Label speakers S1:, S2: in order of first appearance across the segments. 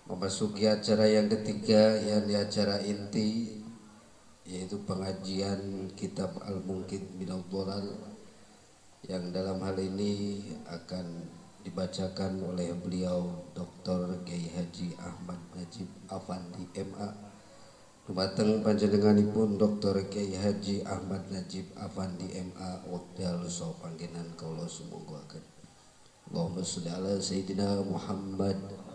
S1: Memasuki acara yang ketiga, yakni acara inti, yaitu pengajian kitab Al-Munqidh Minadh Dhalal, yang dalam hal ini akan dibacakan oleh beliau Dr. Kiai Haji Ahmad Najib Afandi MA. Dumateng panjenenganipun Dr. Kiai Haji Ahmad Najib Afandi MA wekdal so panggenan kula sumanggaken. Allahumma sholli ala sayyidina Muhammad.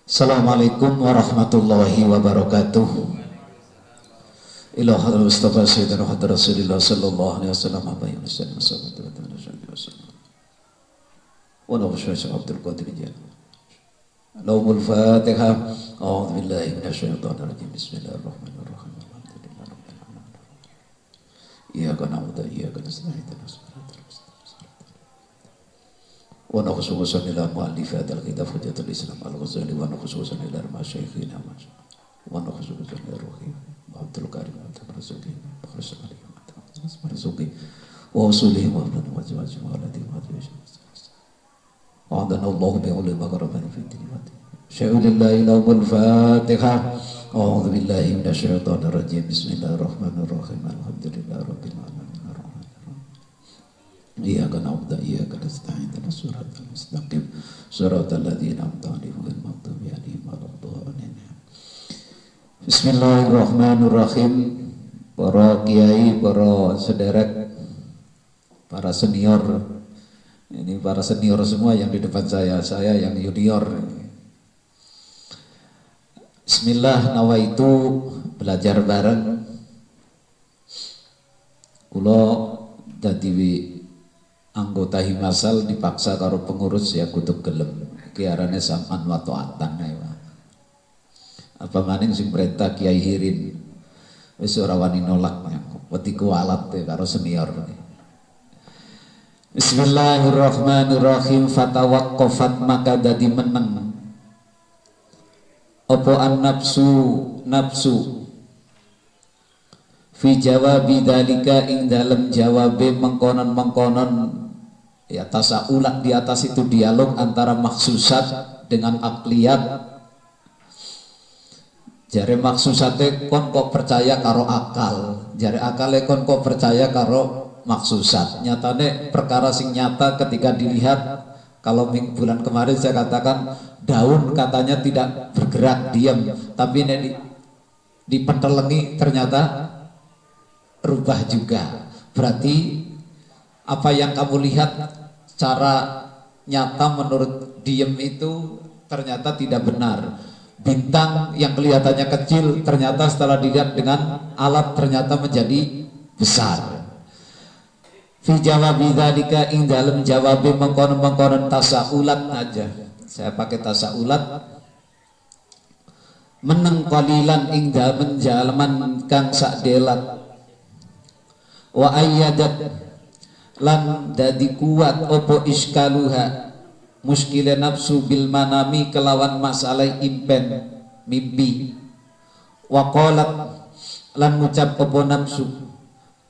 S2: Assalamualaikum warahmatullahi wabarakatuh. Ila hadratil Mustafa Sayyidina Muhammad Rasulullah sallallahu alaihi wasallam abayhi wasallam wa nafsu Abdul Qadir Jilani. Laumul Fatihah. A'udzu billahi minasyaitonir rajim. Bismillahirrahmanirrahim. Alhamdulillah rabbil alamin. Iyyaka na'budu wa iyyaka nasta'in. Wa khususan ila mu'allifat al-kitab Hujjatul Islam Al-Ghazali wa khususan ila masyayikhina wa khususan ila ruhi Abdul Karim Al-Razuqi Al-Razuqi wa usulihi wa wajhi wa alati wa adana Allah bi'uli maghraban fi din wa syai'ulillahi lahumul Fatihah. A'udzu billahi minasyaitonir rajim. Bismillahirrahmanirrahim. Alhamdulillahi rabbil alamin. Iyyaka na'budu wa iyyaka nasta'in. Ihdinas siratal mustaqim. Siratal ladzina an'amta 'alaihim ghairil maghdubi 'alaihim waladdallin. Bismillahirrahmanirrahim. Para kiai, para sederek, para senior. Ini para senior semua yang di depan saya yang junior. Bismillah, nawaitu belajar bareng. Kula dadi anggota Himasal dipaksa karo pengurus ya kudu gelem kiarane sam'an wa ta'atan ae. Apa maning sing perintah Kiai Hirin wis ora wani nolak wedi kualat karo senior. Bismillahirrahmanirrahim. Fatawaqqafat maka dadi meneng apa an nafsu fi jawabi dalika ing dalem jawabe mengkonon ya tasaulat di atas itu dialog antara maksusat dengan akliyat. Jare maksusate kon kok percaya karo akal, jare akale kon kok percaya karo maksusat. Nyatane perkara sing nyata ketika dilihat, kalau bulan kemarin saya katakan daun katanya tidak bergerak diam, tapi ini dipentelengi ternyata rubah juga. Berarti apa yang kamu lihat cara nyata menurut diem itu ternyata tidak benar. Bintang yang kelihatannya kecil ternyata setelah dilihat dengan alat ternyata menjadi besar. Fi jawabi dzalika ing dalem jawabe mengkonon tasaulat aja. Saya pakai tasaulat. Meneng qalilan ing dalem jalaman kang sakdelat. Wa ayyadat lan dadi kuat opo iskaluha muskile nafsu bil manami kelawan masalah impen mimpi. Wa qalat lan ngucap opo nafsu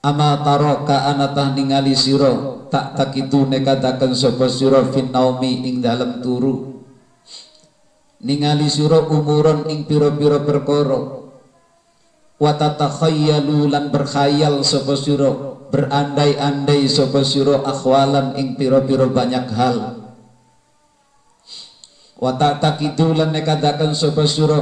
S2: ama taraka anatah ningali sira tak takitu nekadaken sapa sira fin naumi ing dalem turu, ningali sira umuron ing pira-pira perkara. Wa tatakhayyalu lan berkhayal sapa sira, berandai-andai sapa sira akhwalan ing pira-pira banyak hal. Wa ta'taqidu lan nekadaken sapa sira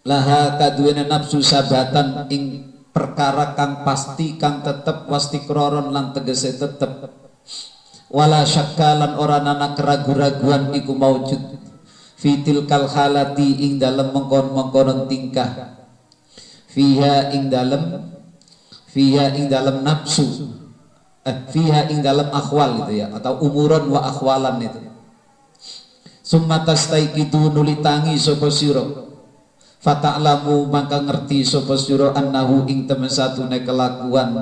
S2: laha kaduwene nafsu sabatan ing perkara kang pasti kang tetep wastikroron lan tegese tetep. Wala syakkalan ora ana keragu-raguan iku maujud fitil kal halati ing dalem mengkon-mengkonon tingkah. Fiha ing dalem nafsu fiha ing dalem akhwal gitu ya, atau umuran wa akhwalan itu. Summa tastaiqitu nulitangi sapa sira fata'lamu maka ngerti sapa sira annahu ing temen satune kelakuan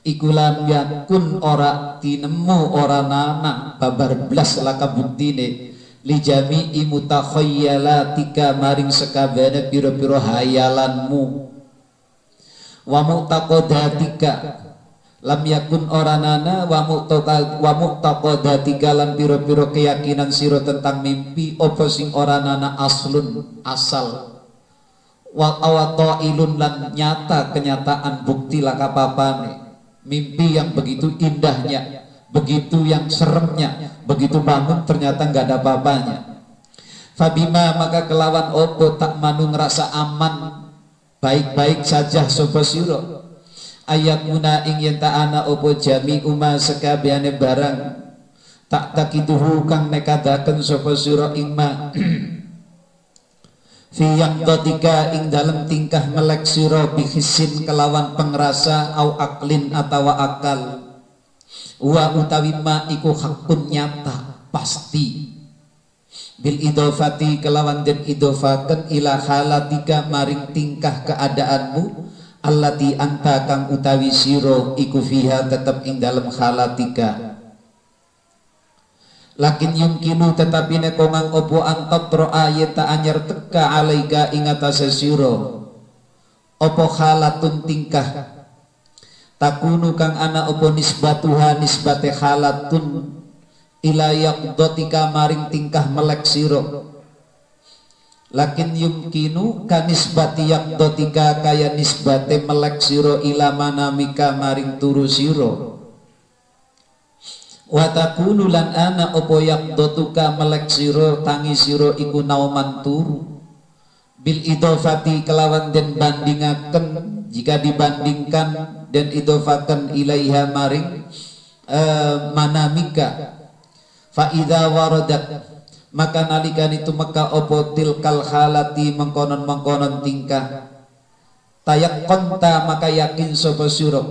S2: iku lam yakun ora tinemu ora nana babar blas laka buktine li jami'i mutakhayyalatika maring sekabehane pira-pira hayalanmu wa mu'taqadatika lam yakun oranana wa mu'taqadati lan piro-piro keyakinan sira tentang mimpi apa sing oranana aslun asal wa awatailun lan nyata kenyataan bukti lakapapane mimpi yang begitu indahnya, begitu yang seremnya, begitu bangun ternyata nggak ada apa-apanya. Fabima maka kelawan opo tak manu ngerasa aman baik-baik saja sapa sira ayat muna ing yen ta'ana opo jami uma sekabehane barang tak takiduhu kang nekadaken sapa sira ing ma fi yaqdatika ing dalam tingkah melek sira bihisin kelawan pengrasa au aklin atawa akal wa utawi ma iku hakun nyata pasti bil idofati kelawan den idofaken ila halatika maring tingkah keadaanmu allati anta kang utawi sira iku fiha tetep ing dalam halatika lakin yumkinu tetapi nek kongang opo antap pro ayat anyar teka alaika ing atase sira opo halatun tingkah takunu kang ana opo nisbatuha nisbate halatun ila yaqdatika maring tingkah melek sira lakin yumkinu kanisbati yaqdatika kaya nisbate melek sira ila manamika maring turu sira wa takunu lan ana apa yaqdatuka melek sira tangi sira iku nauman turu bil idofati kelawan den bandingaken jika dibandingkan dan idofakan ilaiha maring manamika fa idza waradat maka nalikan itu maka opo tilkal halati mengkonon tingkah tayaqqanta maka yakin sapa sira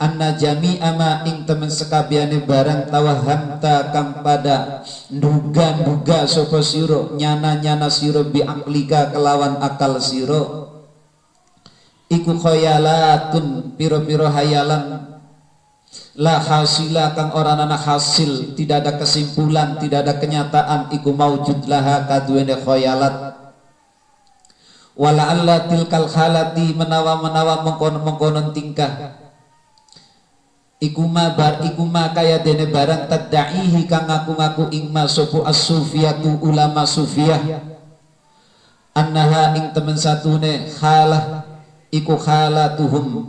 S2: anna jami'a ma ing temen sekabiane barang tawahamta kang pada nduga sapa sira nyana sira bi aklika kelawan akal sira iku khayalatun piro-piro hayalan la hasila kang ora ana hasil tidak ada kesimpulan tidak ada kenyataan iku maujud laha kaduene khayalat wala alla tilkal halati menawa mengkonon tingkah iku ma kaya dene barang tadaihi kang ngaku-ngaku ing ma sapa as-sufiyatu ulama sufiyah annaha ing temen satune halah iku halatuhum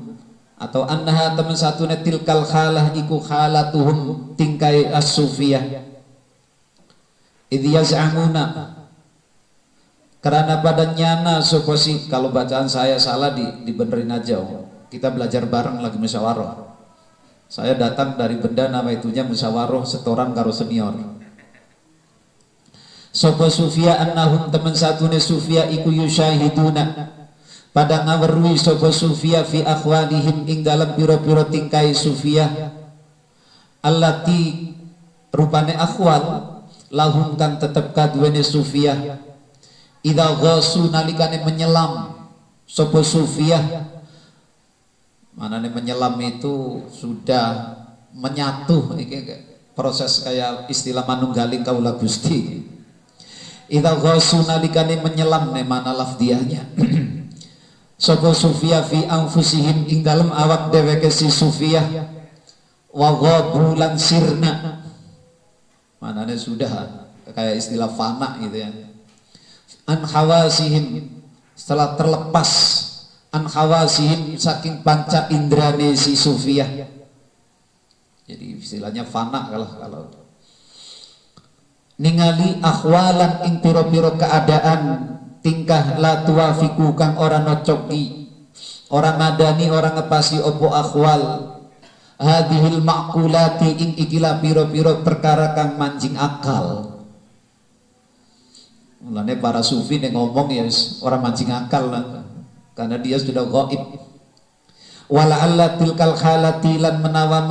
S2: atau annaha temen satune tilkal halah iku halatuhum tingkai as-sufiyah idh yaz'amuna karena pada nyana soposi kalau bacaan saya salah dibenerin aja kita belajar bareng lagi musyawarah saya datang dari benda nama itunya musyawarah setoran karo senior sopo sufiyah annahum temen satune sufiyah iku yusyahiduna pada ngawerui sapa sufia fi akhwalihim ing dalam piro-piro tingkai sufia allati rupane akhwal lahum kan tetep kaduene sufia idza ghasu nalikane menyelam sapa sufia manane menyelam itu sudah menyatu iki proses kayak istilah manunggaling kaula Gusti idza ghasu nalikane menyelam ne mana lafdiahnya sapa sufia fi anfusihim ing dalam awak dheweke si sufia wa ghabulan sirna manane sudah kayak istilah fana gitu ya an hawasihim setelah terlepas an hawasihim saking panca indrane si sufia jadi istilahnya fana kalau ningali akhwalan ing piro-piro keadaan tingkah la tuwafiku kang ora nocoki orang madani orang ngepasi opo akhwal hadhil maqulati ing ikilah piro-piro perkara kang mancing akal mulane para sufi nek ngomong ya orang mancing akal lah karena dia sudah gaib wala alla tilkal khalati lan menawa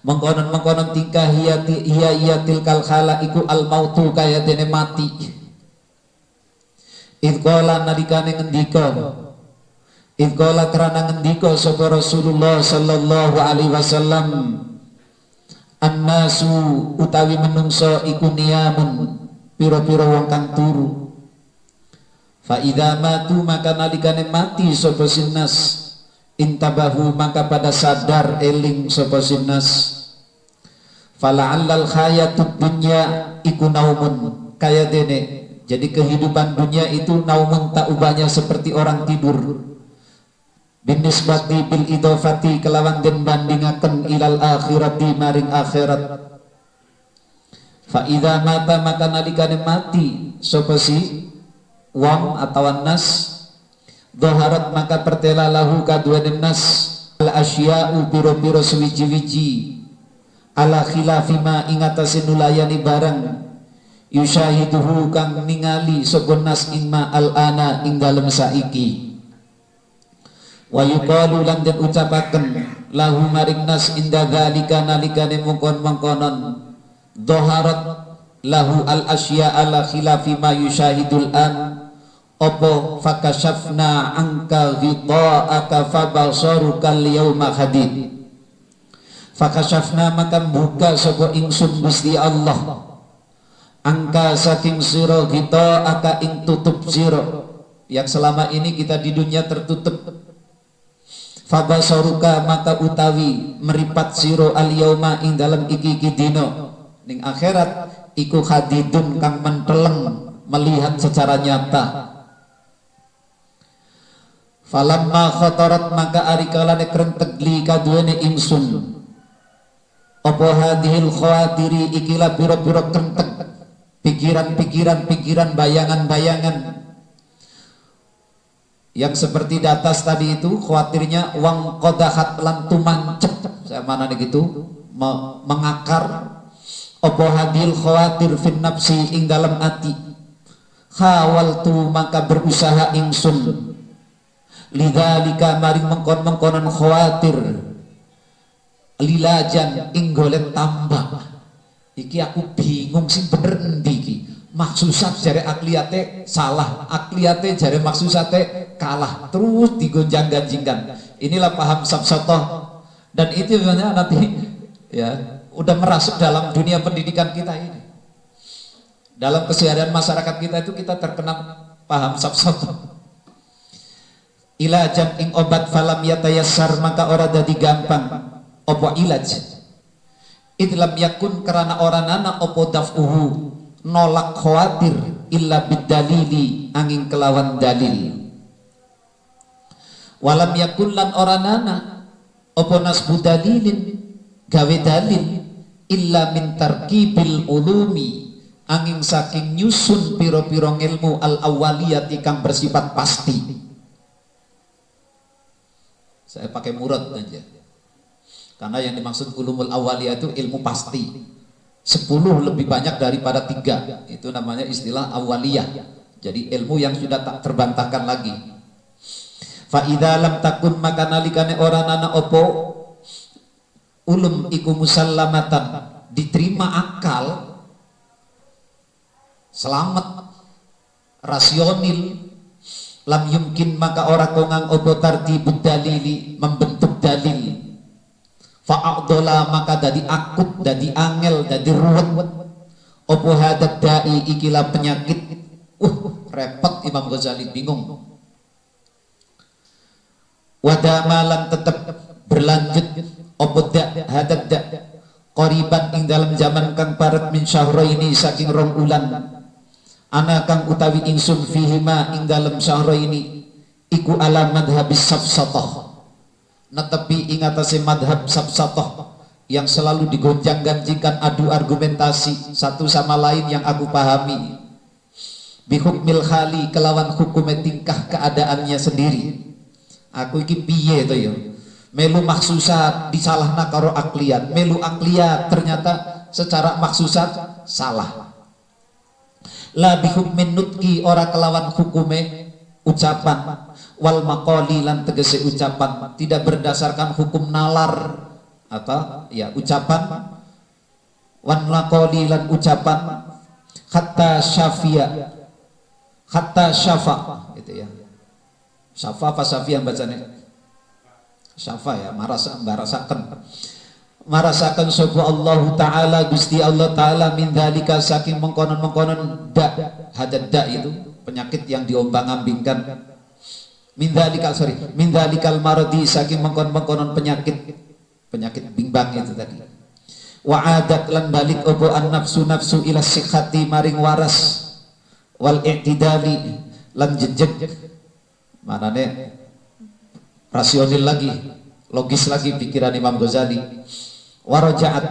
S2: mengkonon tingkah hiya tilkal khala iku al mautu kaya dene mati idqala nalikane ngendika idqala kerana ngendika sapa Rasulullah sallallahu alaihi wasallam annasu utawi menungso iku niyamun pira-pira wong kang turu fa idza matu maka nalikane mati sapa sinnas intabahu maka pada sadar eling sapa sinnas fala'allal hayatud dunya iku naumun kaya dene. Jadi kehidupan dunia itu naumun tak ubahnya seperti orang tidur. Binisbati bil idofati kelawan den bandingaken ilal akhirati maring akhirat. Fa idza mata maka nalikane mati sapa si wong atawa nas dhaharat maka pertela lahu kaduwe nas al asya'u biro-biro suwiji-wiji ala khilafi ma ingatasi nulayani barang yushahiduhu kang ningali sapa nas imma al-ana ing dalem saiki wa yuqalu lan den ucapaken lahu maring nas inda dzalika nalikane mongkon-mongkonon dhaharat lahu al-asya ala khilafi ma yushahidul an opo fakashafna angka ghita'aka fabasaruka al-yawma hadid. Fakashafna maka buka sapa ingsun Gusti Allah angka saking sira ghita'aka ing tutup sira yang selama ini kita di dunia tertutup. Fabasaruka maka utawi meripat sira al-yawma ing dalam iki dina ning akhirat iku hadidun kang menteleng melihat secara nyata. Falamma khatarat maka arikalane krentek li kaduene ingsun apa hadhil khawatiri ikilah biro-biro krentek pikiran bayangan-bayangan yang seperti di atas tadi itu khawatirnya wang qadahat lan tumancep saya mana nih gitu mengakar apa hadhil khawatir fin nafsi ing dalam ati khawaltu maka berusaha ingsun lidzalika maring mengkon-mengkonan khawatir lilajan ing golek tambah iki aku bingung sing bener endi iki maksusat jare akliyate salah akliyate jare maksusate kalah terus digonjang-ganjingkan. Inilah paham safsatoh dan itu sebenarnya nanti ya udah merasuk dalam dunia pendidikan kita ini, dalam keseharian masyarakat kita itu kita terkena paham safsatoh. Ilajan ing obat falam yatayassar maka ora dadi gampang opo ilaj idlam yakun karena oranana opo dafuhu nolak khawatir illa bidalili angin kelawan dalil walam yakun lan oranana opo nasbu dalilin gawe dalil illa min tarkibil ulumi angin saking nyusun piro-piro ilmu al awaliyati kang bersifat pasti. Saya pakai murad aja karena yang dimaksud ulumul awaliyah itu ilmu pasti 10 lebih banyak daripada 3 itu namanya istilah awaliyah. Jadi ilmu yang sudah tak terbantahkan lagi. Fa idza lam takun maka nalikane ora nana opo ulum iku musallamatan diterima akal selamat rasionil lam yumkin maka ora kongang opo tartibud dalili membentuk dalil fa'adhala maka dadi akut dadi angel dadi ruwet opo hadad da'i ikilah penyakit repot Imam Ghazali bingung wadamalan tetap berlanjut opo hadad da qoriban ing dalam zaman kang paret min syahraini saking rong ulan ana kang utawi ingsun fihima ing dalam syahra ini iku ala madhabis safsatah netepi ing atase madhab safsatah yang selalu digonjang-ganjingkan adu argumentasi satu sama lain yang aku pahami bihukmil khali kelawan hukume tingkah keadaannya sendiri aku iki piye to ya melu maksusat disalahna karo akliyat melu akliyat ternyata secara maksusat salah la bihukmin nutki ora kelawan hukume ucapan wal maqali lan tegese ucapan tidak berdasarkan hukum nalar atau ya ucapan wan maqali lan ucapan hatta syafiya hatta syafa gitu ya syafa apa syafiya bacanya syafa ya marasakan sapa Allah taala Gusti Allah taala min dzalika saking mengkonon-mengkonon hadad da itu penyakit yang diombang-ambingkan min dzalikal maradi saking mengkon-mengkonon penyakit bimbang itu tadi. Wa adat lan balik opo an nafsu ila sikhati maring waras wal i'tidali lan jejeg manane rasional lagi, logis lagi pikiran Imam Ghazali. Wa raja'at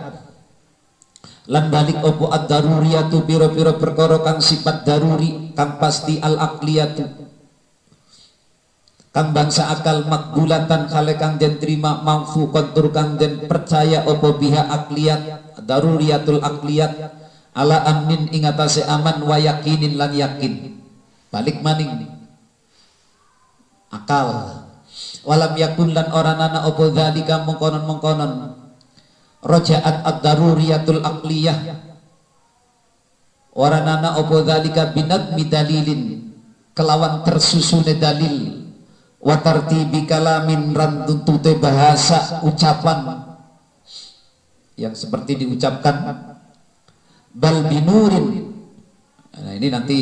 S2: lan balik opo ad-daruriyatu pira-pira perkara kang sifat daruri kang pasti al-aqliyatu kang bangsa akal makbulatan kale kang den terima mamfu kontur kang den percaya opo biha akliyat daruriyatul akliyat ala amnin ing atase aman wa yakinin lan yakin balik maning akal walam yakun lan oranana opo dzalika mengkonon rojaat ad-daruriyatul akliyah oranana opo dzalika binadmi dalilin kelawan tersusune dalil wa tartibi kalamin ran tuntute bahasa ucapan yang seperti diucapkan bal binurin. Nah ini nanti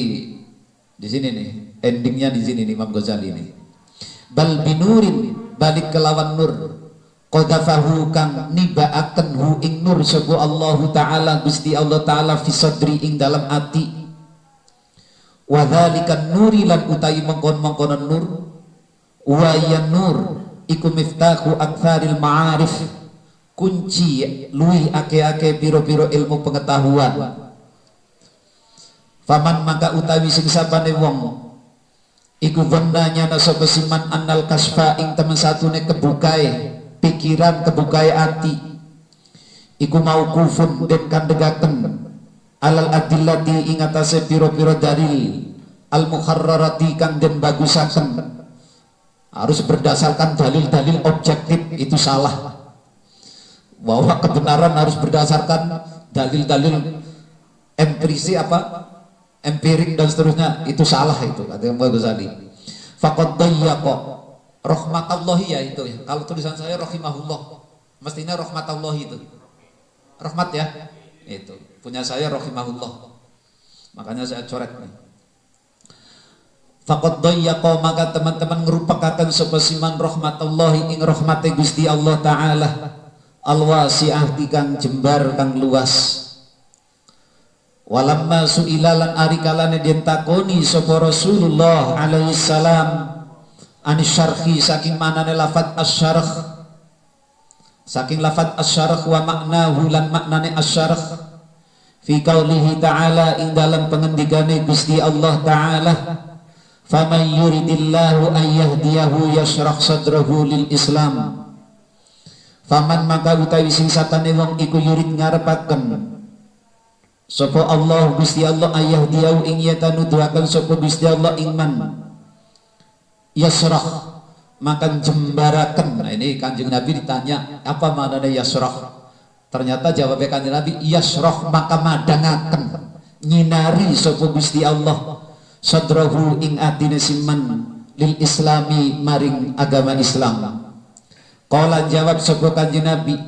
S2: di sini nih endingnya di sini nih Imam Ghazali nih. Bal binurin balik kelawan nur qadafahu kang nibaaken hu ing nur sapa Allah taala Gusti Allah taala fi sadri ing dalam ati wa dzalikan nuri lan utawi mengkon-mengkonon nur wa ya nur iku miftahu aktsaril ma'arif kunci luih ake-ake biro-biro ilmu pengetahuan. Faman maka utawi sing sapane wong iku dhananya nasaba siman annal kasfa ing temen satune kebukae pikiran kebukae ati iku mauqufun den kandegaken alal adillati ing atase biro-biro dalil al mukharrarati kang den bagusaken harus berdasarkan dalil-dalil objektif itu salah, bahwa kebenaran harus berdasarkan dalil-dalil empirisi empirik dan seterusnya itu salah itu kata Imam Ghazali. Faqad dayyaqa rahmatallahi ya itu ya. Kalau tulisan saya rahimahullah mestinya rahmatallahi itu rahmat ya itu punya saya rahimahullah makanya saya coret nih. Faqad dayyaqa maka teman-teman ngrupakaken sapa siman rahmatullahi ing rahmate Gusti Allah taala alwasi'ah kang jembar kang luas. Walamma su'ilalan ari kalane den takoni sapa Rasulullah alaihi salam anis syarhi saking manane lafaz asyarh saking lafaz asyarh wa maknahu lan maknane asyarh fi qaulihi ta'ala ing dalam pengendikane Gusti Allah taala faman yuridillahu an yahdiyahu yashrah sadrahu lil Islam. Faman maka utawi sing satane wong iku yurid ngarepaken sapa Allah Gusti Allah ayahdiyahu ing yata nuduhaken sapa Gusti Allah iman yashrah maka jembaraken. Nah ini Kanjeng Nabi ditanya apa maknanya yashrah, ternyata jawabnya Kanjeng Nabi yashrah maka madangaken nyinari sapa Gusti Allah sadrahu ing atine siman lil islami maring agama Islam. Qala jawab sapa Kanjeng Nabi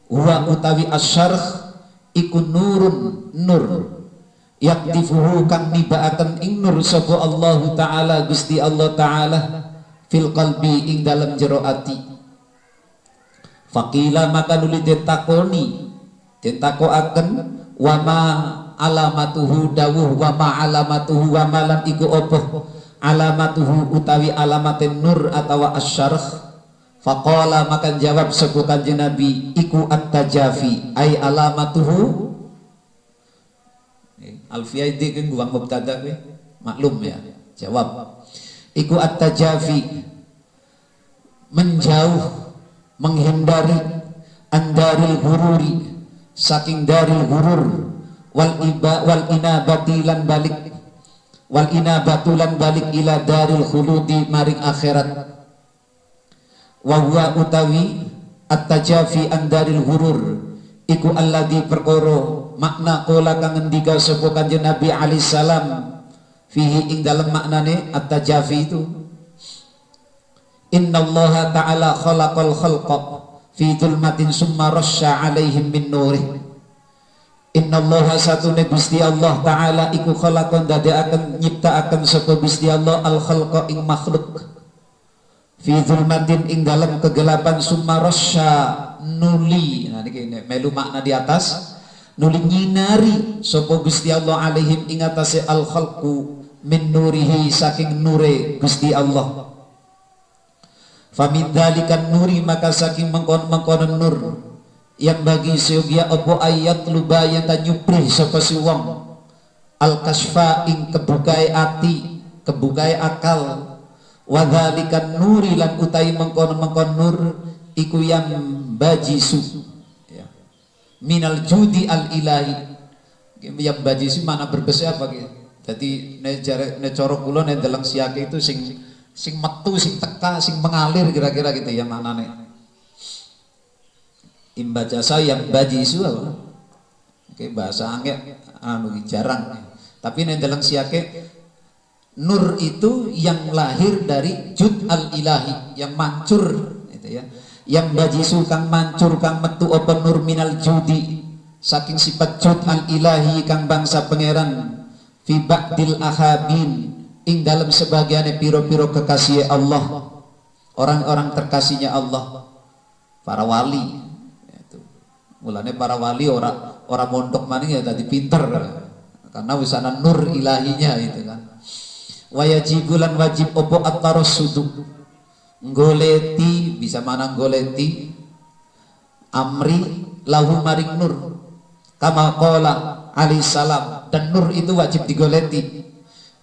S2: huwa utawi asyarh iku nurun nur yaktifuhu kang nibaaken ing nur sapa Allah taala Gusti Allah taala fil qalbi ing dalam jero ati. Faqila maka nuli ditakoaken wa ma alamatuhu dawuh wa ma alamatuhu wa malan iku opo alamatuhu utawi alamatin nur atawa asyarh. Faqala maka jawab sapa Kanjeng Nabi iku at-tajafi ay alamatuhu alfiyah iki kan guang mubtada kuwi maklum ya jawab iku at-tajafi menjauh menghindari andaril hururi saking daril hurur wal inabati lan balik wal inabatu lan balik ila daril khuludi maring akhirat wa huwa utawi at-tajafi andaril hurur iku alladzi perkara makna qala kang ngendika sapa Kanjeng Nabi alaihi salam fihi ing dalem maknane at-tajafi itu innallaha ta'ala khalaqal khalqa fi dhulmatin summa rasya alaihim min nurih. Innallaha satune Gusti Allah taala iku khalaqan dadekaken nyiptaaken sapa Gusti Allah al khalqa ing makhluk fi zulmatin ing dalam kegelapan summa rasya nuli. Nah niki melu makna di atas, nuli nyinari sapa Gusti Allah alaihim ing atase al khalqu min nurihi saking nure Gusti Allah. Famid dzalikan nuri maka saking mengkon nur yang bagi seyogia opo ayat luba yang tanyuprih sapa si wong al kasfa ing kebukai ati kebukai akal. Wadzalikan nuri lan utai mengkon nur iku yang bajisu ya. Minal judi al ilahi. Yang bajisu mana berbesi apa gitu. Jadi ne cara kula ne dalang siake itu sing metu, sing teka, sing mengalir kira-kira gitu ya maknane. Imbajasa yang bajisu apa? Oke, bahasa angge anu jarang. Tapi ne dalang siake nur itu yang lahir dari jud al ilahi, yang mancur gitu ya. Yang bajisu kang mancur kang metu apa nur minal judi saking sifat jud al ilahi kang bangsa pangeran fi ba'dil ahabin ing dalam sebagiannya piro-piro kekasih Allah, orang-orang terkasihnya Allah, para wali itu. Mulane para wali orang mondok maning ya tadi pinter karena wisana nur ilahinya itu kan. Wajibulan wajib opo at-tarassudu goleti, bisa mana goleti amri lahu maring nur kama qala alaihi salam, dan nur itu wajib digoleti.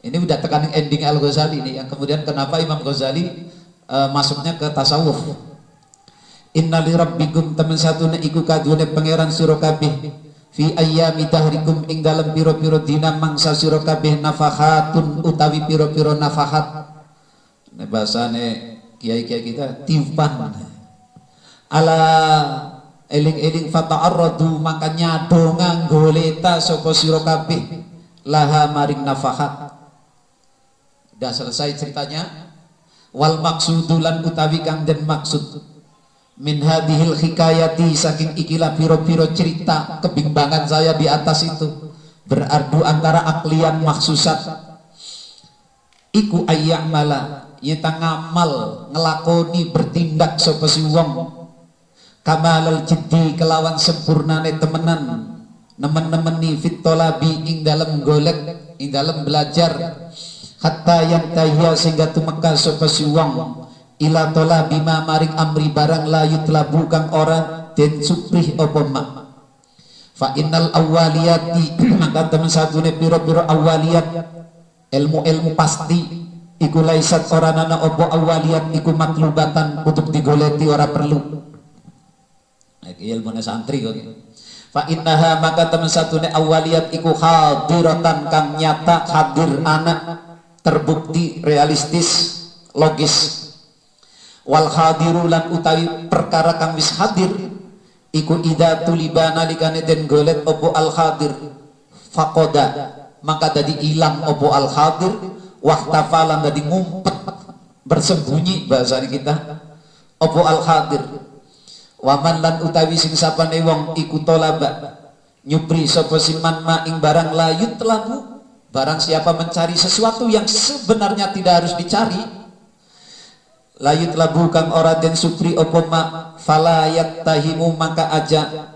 S2: Ini udah tekanin ending Al-Ghazali ini yang kemudian kenapa Imam Ghazali masuknya ke tasawuf. Inna li rabbikum temen satune iku kadune pangeran sira kabeh fi ayyami tahrikum ing dalam piro-piro dina mangsa sira kabeh nafahatun utawi piro-piro nafahat. Nek bahasane kiai-kiai kita tiupan. Ala eling-eling fata'arradu maka nyado nganggoleta sapa sira kabeh laha maring nafahat. Udah selesai ceritanya. Wal maksudulan utawi kang den maksud min hadhil hikayati saking ikilah piro-piro cerita kebimbangan saya di atas itu berardu antara aklian maksusat iku ayyamala yeta ngamal ngelakoni bertindak sapa si wong kamalal jiddi kelawan sempurnane temenan nemen-nemeni fit tolabi ing dalam golek ing dalam belajar hatta yang tahya sehingga tumeka sapa si wong ila tola bima maring amri barang layut labu kang orang den suprih apa mak fa innal awwaliyati maka temen satune piro-piro awwaliyat ilmu-ilmu pasti iku laisat oranana apa awwaliyat iku matlubatan untuk digoleti ora perlu. Iki ilmune santri kok. Fa innaha maka temen satune awwaliyat iku hadiratan kang nyata hadir anak terbukti realistis logis. Wal hadiru lan utawi perkara kang wis hadir iku ida tulibana likane den golet opo al hadir faqoda maka dadi ilang opo al hadir wahtafalan dadi ngumpet bersembunyi bahasa kita opo al hadir waman lan utawi sing sapane wong iku tolaba nyupri sapa siman ma ing barang layut telabu barang siapa mencari sesuatu yang sebenarnya tidak harus dicari layut labu kang ora den supri opo ma falayat tahimu maka aja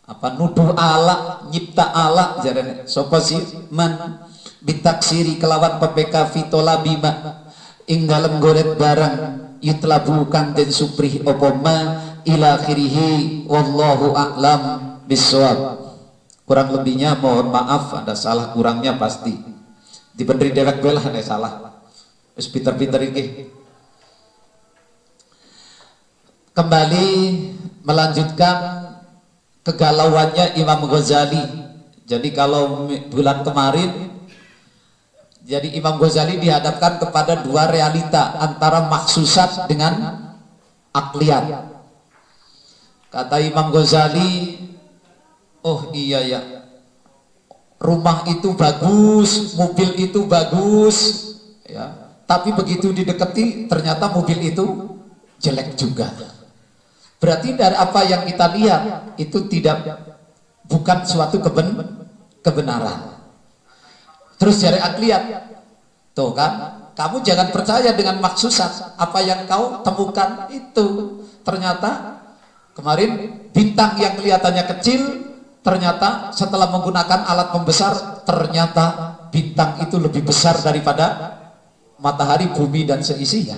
S2: apa nuduh ala nyipta ala jarane sapa si man bitaksiri kelawan PPK fitolabi ma ing dalem goret barang yutlabu kang den supri opo ma ila akhirih wallahu a'lam bisawab. Kurang lebihnya mohon maaf ada salah kurangnya pasti diberi derek belah ada salah wis pinter-pinter iki. Kembali melanjutkan kegalauannya Imam Ghazali. Jadi kalau bulan kemarin, jadi Imam Ghazali dihadapkan kepada dua realita antara maksusat dengan akliyat. Kata Imam Ghazali, oh iya ya, rumah itu bagus, mobil itu bagus, ya. Tapi begitu didekati ternyata mobil itu jelek juga. Berarti dari apa yang kita lihat itu bukan suatu kebenaran. Terus cari akliyat, tuh kan Kamu jangan percaya dengan maksusat. Apa yang kau temukan itu ternyata kemarin bintang yang kelihatannya kecil, ternyata setelah menggunakan alat pembesar, ternyata bintang itu lebih besar daripada matahari, bumi dan seisinya.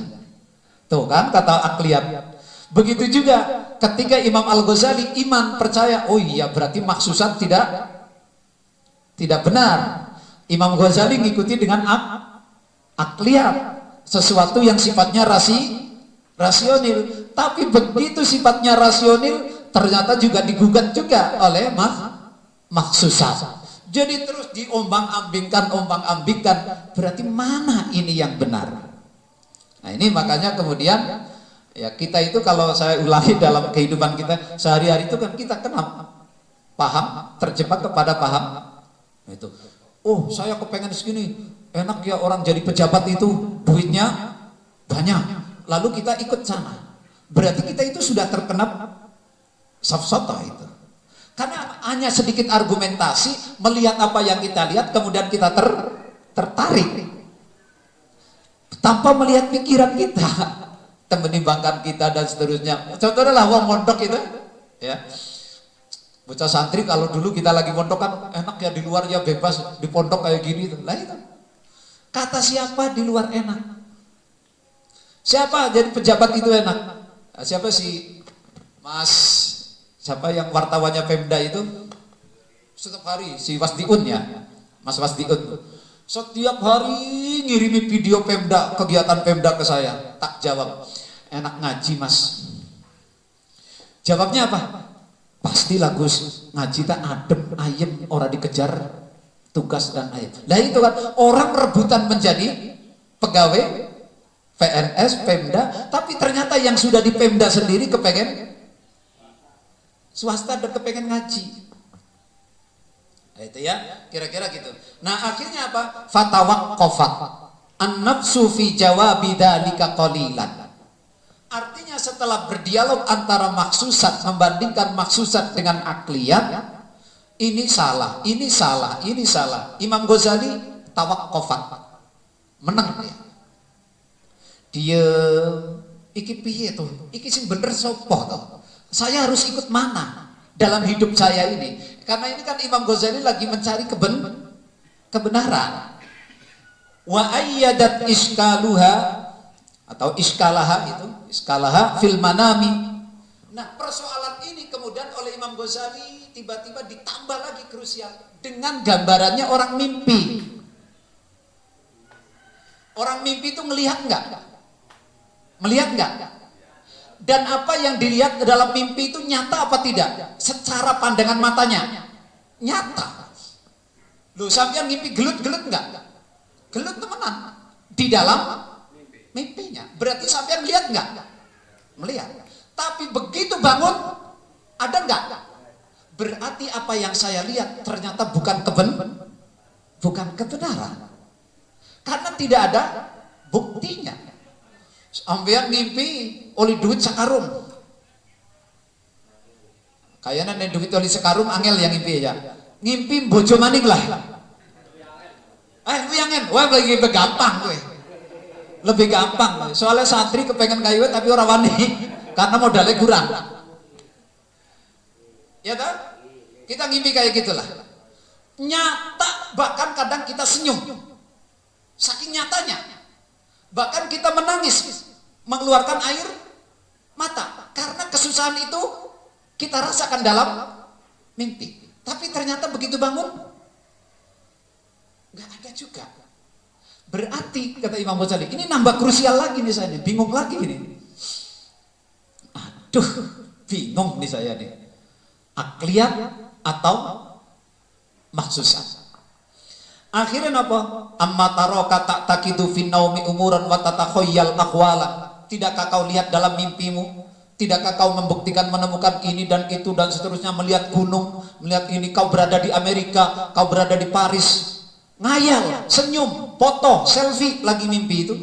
S2: Tuh kan kata akliyat. Begitu juga ketika Imam Al-Ghazali iman percaya, oh iya berarti maksusat tidak benar. Imam Ghazali ngikuti dengan akliyat, sesuatu yang sifatnya rasional. Tapi begitu sifatnya rasional, ternyata juga digugat juga oleh maksusat. Jadi terus diombang-ambingkan, berarti mana ini yang benar? Nah ini makanya kemudian ya kita itu kalau saya ulangi dalam kehidupan kita sehari-hari itu kan kita paham, terjebak kepada paham itu. Oh saya kepengen segini, enak ya orang jadi pejabat itu duitnya banyak, lalu kita ikut sana. Berarti kita itu sudah terkena safsata itu. Karena hanya sedikit argumentasi, melihat apa yang kita lihat, kemudian kita tertarik tanpa melihat pikiran kita, menimbangkan kita dan seterusnya. Contohnya lah wong mondok itu, ya. Bocah santri kalau dulu kita lagi mondok kan enak ya, di luar ya bebas, di pondok kayak gini itu. Lah itu. Kata siapa di luar enak? Siapa jadi pejabat itu enak? Siapa sih Mas? Siapa yang wartawannya Pemda itu? Setiap hari si Wasdiun ya, Mas Wasdiun. Setiap hari ngirimi video Pemda, kegiatan Pemda ke saya. Tak jawab, enak ngaji Mas. Jawabnya apa? Pastilah Gus, ngaji tak adem ayem, orang dikejar tugas dan ayem. Nah itu kan orang rebutan menjadi pegawai PNS Pemda, tapi ternyata yang sudah di Pemda sendiri kepengen swasta dan kepengen ngaji. Nah, itu ya kira-kira gitu. Nah akhirnya apa? Fatawaqqafat an-nafsu fi jawabi dzalika qalilan. Artinya setelah berdialog antara maksusat, membandingkan maksusat dengan akliyat, ini salah, ini salah, ini salah. Imam Ghazali tawaqqafat, menang dia iki piye tuh, iki sing bener sopo tuh, saya harus ikut mana dalam hidup saya ini? Karena ini kan Imam Ghazali lagi mencari kebenaran. Wa ayyadat iskaluha atau iskalaha fil manami. Nah persoalan ini kemudian oleh Imam Ghazali tiba-tiba ditambah lagi krusial dengan gambarannya orang mimpi. Orang mimpi itu melihat enggak? Melihat enggak? Dan apa yang dilihat dalam mimpi itu nyata apa tidak? Secara pandangan matanya nyata. Loh sampean mimpi gelut-gelut enggak? Gelut temenan di dalam mimpinya. Berarti sampean lihat enggak? Melihat. Tapi begitu bangun ada enggak? Berarti apa yang saya lihat ternyata bukan kebenaran. Karena tidak ada buktinya. Sampean mimpi oleh duit sekarung. Kayaknya nek duit oleh sekarung angel yang mimpi ya. Ngimpi bojo maning lah. Kuyangen, wah lagi lebih gampang gue. Lebih gampang. Soalnya santri kepengen kayu tapi orang wani karena modalnya kurang. Ya kan? Kita ngimpi kayak gitulah. Nyata bahkan kadang kita senyum. Saking nyatanya. Bahkan kita menangis, mengeluarkan air mata karena kesusahan itu kita rasakan dalam mimpi. Tapi ternyata begitu bangun nggak ada juga. Berarti kata Imam Ghazali ini nambah krusial lagi nih saya nih, bingung lagi nih. Aduh, bingung nih saya nih. Akliyat atau maksusat. Akhirnya apa? Amma taraka ta'taqidu fin naumi umuran wa tatakhayyal aqwala. Tidakkah kau lihat dalam mimpimu? Tidakkah kau membuktikan menemukan ini dan itu dan seterusnya, melihat gunung, melihat ini, kau berada di Amerika, kau berada di Paris. Ngayal, senyum, foto, selfie lagi mimpi itu.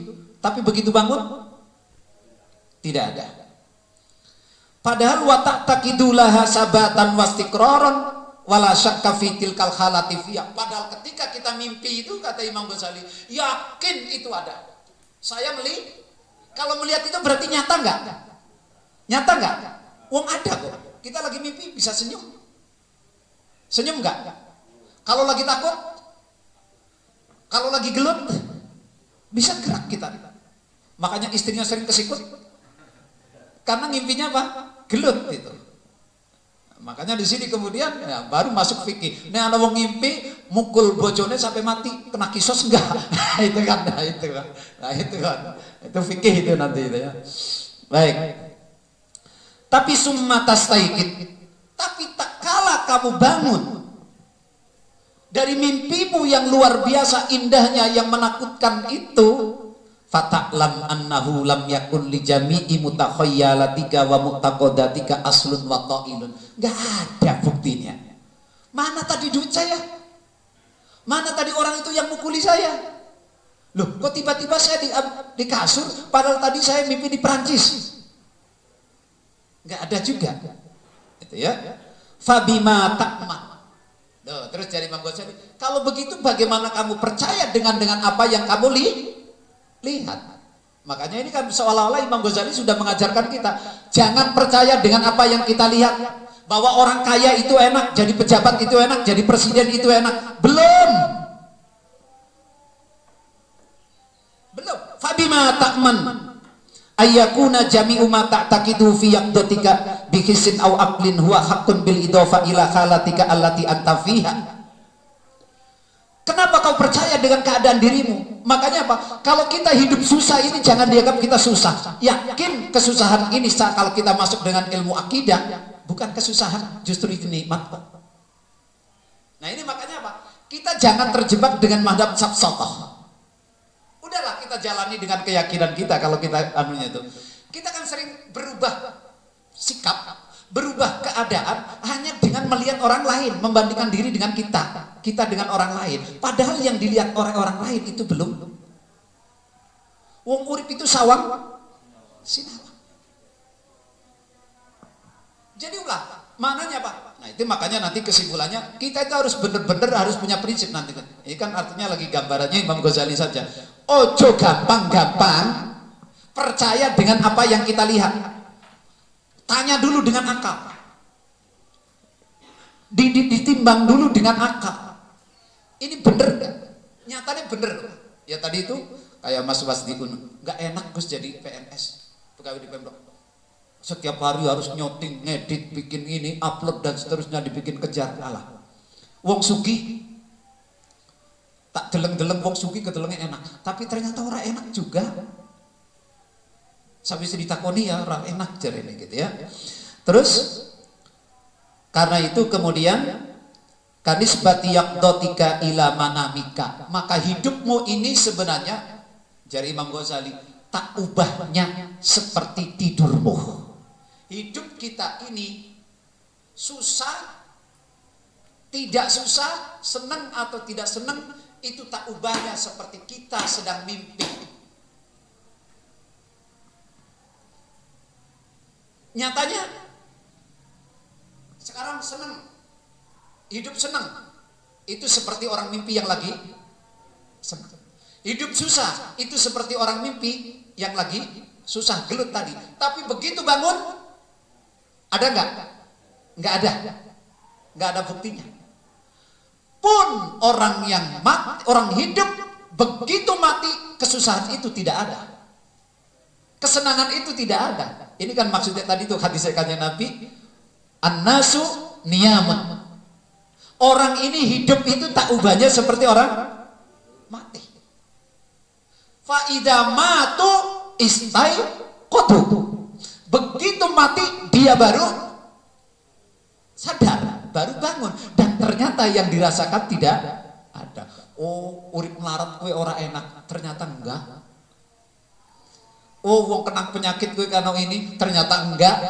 S2: Tapi begitu bangun tidak ada. Padahal wa ta'taqidu laha sabatan wastiqraran wala syakka fi tilkal halati fiyah. Padahal ketika kita mimpi itu kata Imam Ghazali yakin itu ada, Saya kalau melihat itu berarti nyata nggak? Nyata nggak? Wong ada kok. Kita lagi mimpi bisa senyum. Senyum nggak? Kalau lagi takut, kalau lagi gelut, bisa gerak kita. Makanya istrinya sering kesikut, karena ngimpinya apa? Gelut itu. Makanya di sini kemudian ya, baru masuk fikih. Nih ana wong ngimpi mukul bojone sampai mati, kena kisos enggak? Itu kan, itu fikih itu nanti itu ya. Baik. Tapi summa tastaikid. Tapi tak kala kamu bangun dari mimpimu yang luar biasa indahnya yang menakutkan itu, fata'lam annahu lam yakun li jami'i mutakhayyalatika wa mu'taqadatika aslun wa ta'ilun. Enggak ada buktinya. Mana tadi duit saya? Mana tadi orang itu yang mukuli saya? Loh, kok tiba-tiba saya di kasur padahal tadi saya mimpi di Prancis? Enggak ada juga. Itu ya. Fabima ta'man. Loh, terus dari Imam Ghazali, kalau begitu bagaimana kamu percaya dengan apa yang kamu lihat? Makanya ini kan seolah-olah Imam Ghazali sudah mengajarkan kita jangan percaya dengan apa yang kita lihat, bahwa orang kaya itu enak, jadi pejabat itu enak, jadi presiden itu enak. Belum. Fabima ta'man ayyakuna jami'u ma ta'taqidu fi yaqdatika bi hissin aw aqlin huwa haqqun bil idafa ila halatika allati anta fiha. Kenapa kau percaya dengan keadaan dirimu? Makanya apa? Kalau kita hidup susah ini jangan dianggap kita susah. Yakin kesusahan ini kalau kita masuk dengan ilmu akidah bukan kesusahan, justru itu nikmat. Nah ini makanya apa? Kita jangan terjebak dengan madhab safsatah. Udahlah kita jalani dengan keyakinan kita. Kalau kita anunya itu, kita kan sering berubah sikap, berubah keadaan hanya dengan melihat orang lain, membandingkan diri dengan kita dengan orang lain. Padahal yang dilihat orang lain itu belum. Wong urip itu sawang sinawang. Jadi ulah mananya Pak. Nah itu makanya nanti kesimpulannya kita itu harus benar-benar harus punya prinsip nanti. Ini kan artinya lagi gambarannya Imam Ghazali saja. Ojo gampang-gampang percaya dengan apa yang kita lihat. Tanya dulu dengan akal. Ditimbang dulu dengan akal. Ini bener gak? Nyatanya bener. Ya tadi itu kayak Mas Wasdi Gun, nggak enak Gus jadi PNS, pegawai di Pemprov. Setiap hari harus nyoting, ngedit, bikin ini, upload dan seterusnya, dibikin kejar. Alah. Wong sugih tak deleng-deleng, wong sugih kedelengnya enak, tapi ternyata orang enak juga. Sampai ditakoni ya orang enak jar ini gitu ya. Terus karena itu kemudian kanisbati yaqdatika ila manamika, maka hidupmu ini sebenarnya jari Imam Ghazali tak ubahnya seperti tidurmu. Hidup kita ini susah, tidak susah, senang atau tidak senang, itu tak ubahnya seperti kita sedang mimpi. Nyatanya sekarang senang, hidup senang, itu seperti orang mimpi yang lagi senang. Hidup susah, itu seperti orang mimpi yang lagi susah, gelut tadi. Tapi begitu bangun, ada nggak? Nggak ada. Nggak ada buktinya. Pun orang yang mati, orang hidup, begitu mati, kesusahan itu tidak ada. Kesenangan itu tidak ada. Ini kan maksudnya tadi tuh hadis kanjeng Nabi, an-nasu niyamun. Orang ini hidup itu tak ubahnya seperti orang mati. Fa idza matu istaiqatu. Begitu mati dia baru sadar, baru bangun, dan ternyata yang dirasakan tidak ada. Oh, urip melarat kue ora enak, ternyata enggak. Oh, wong kena penyakit kue karena ini, ternyata enggak.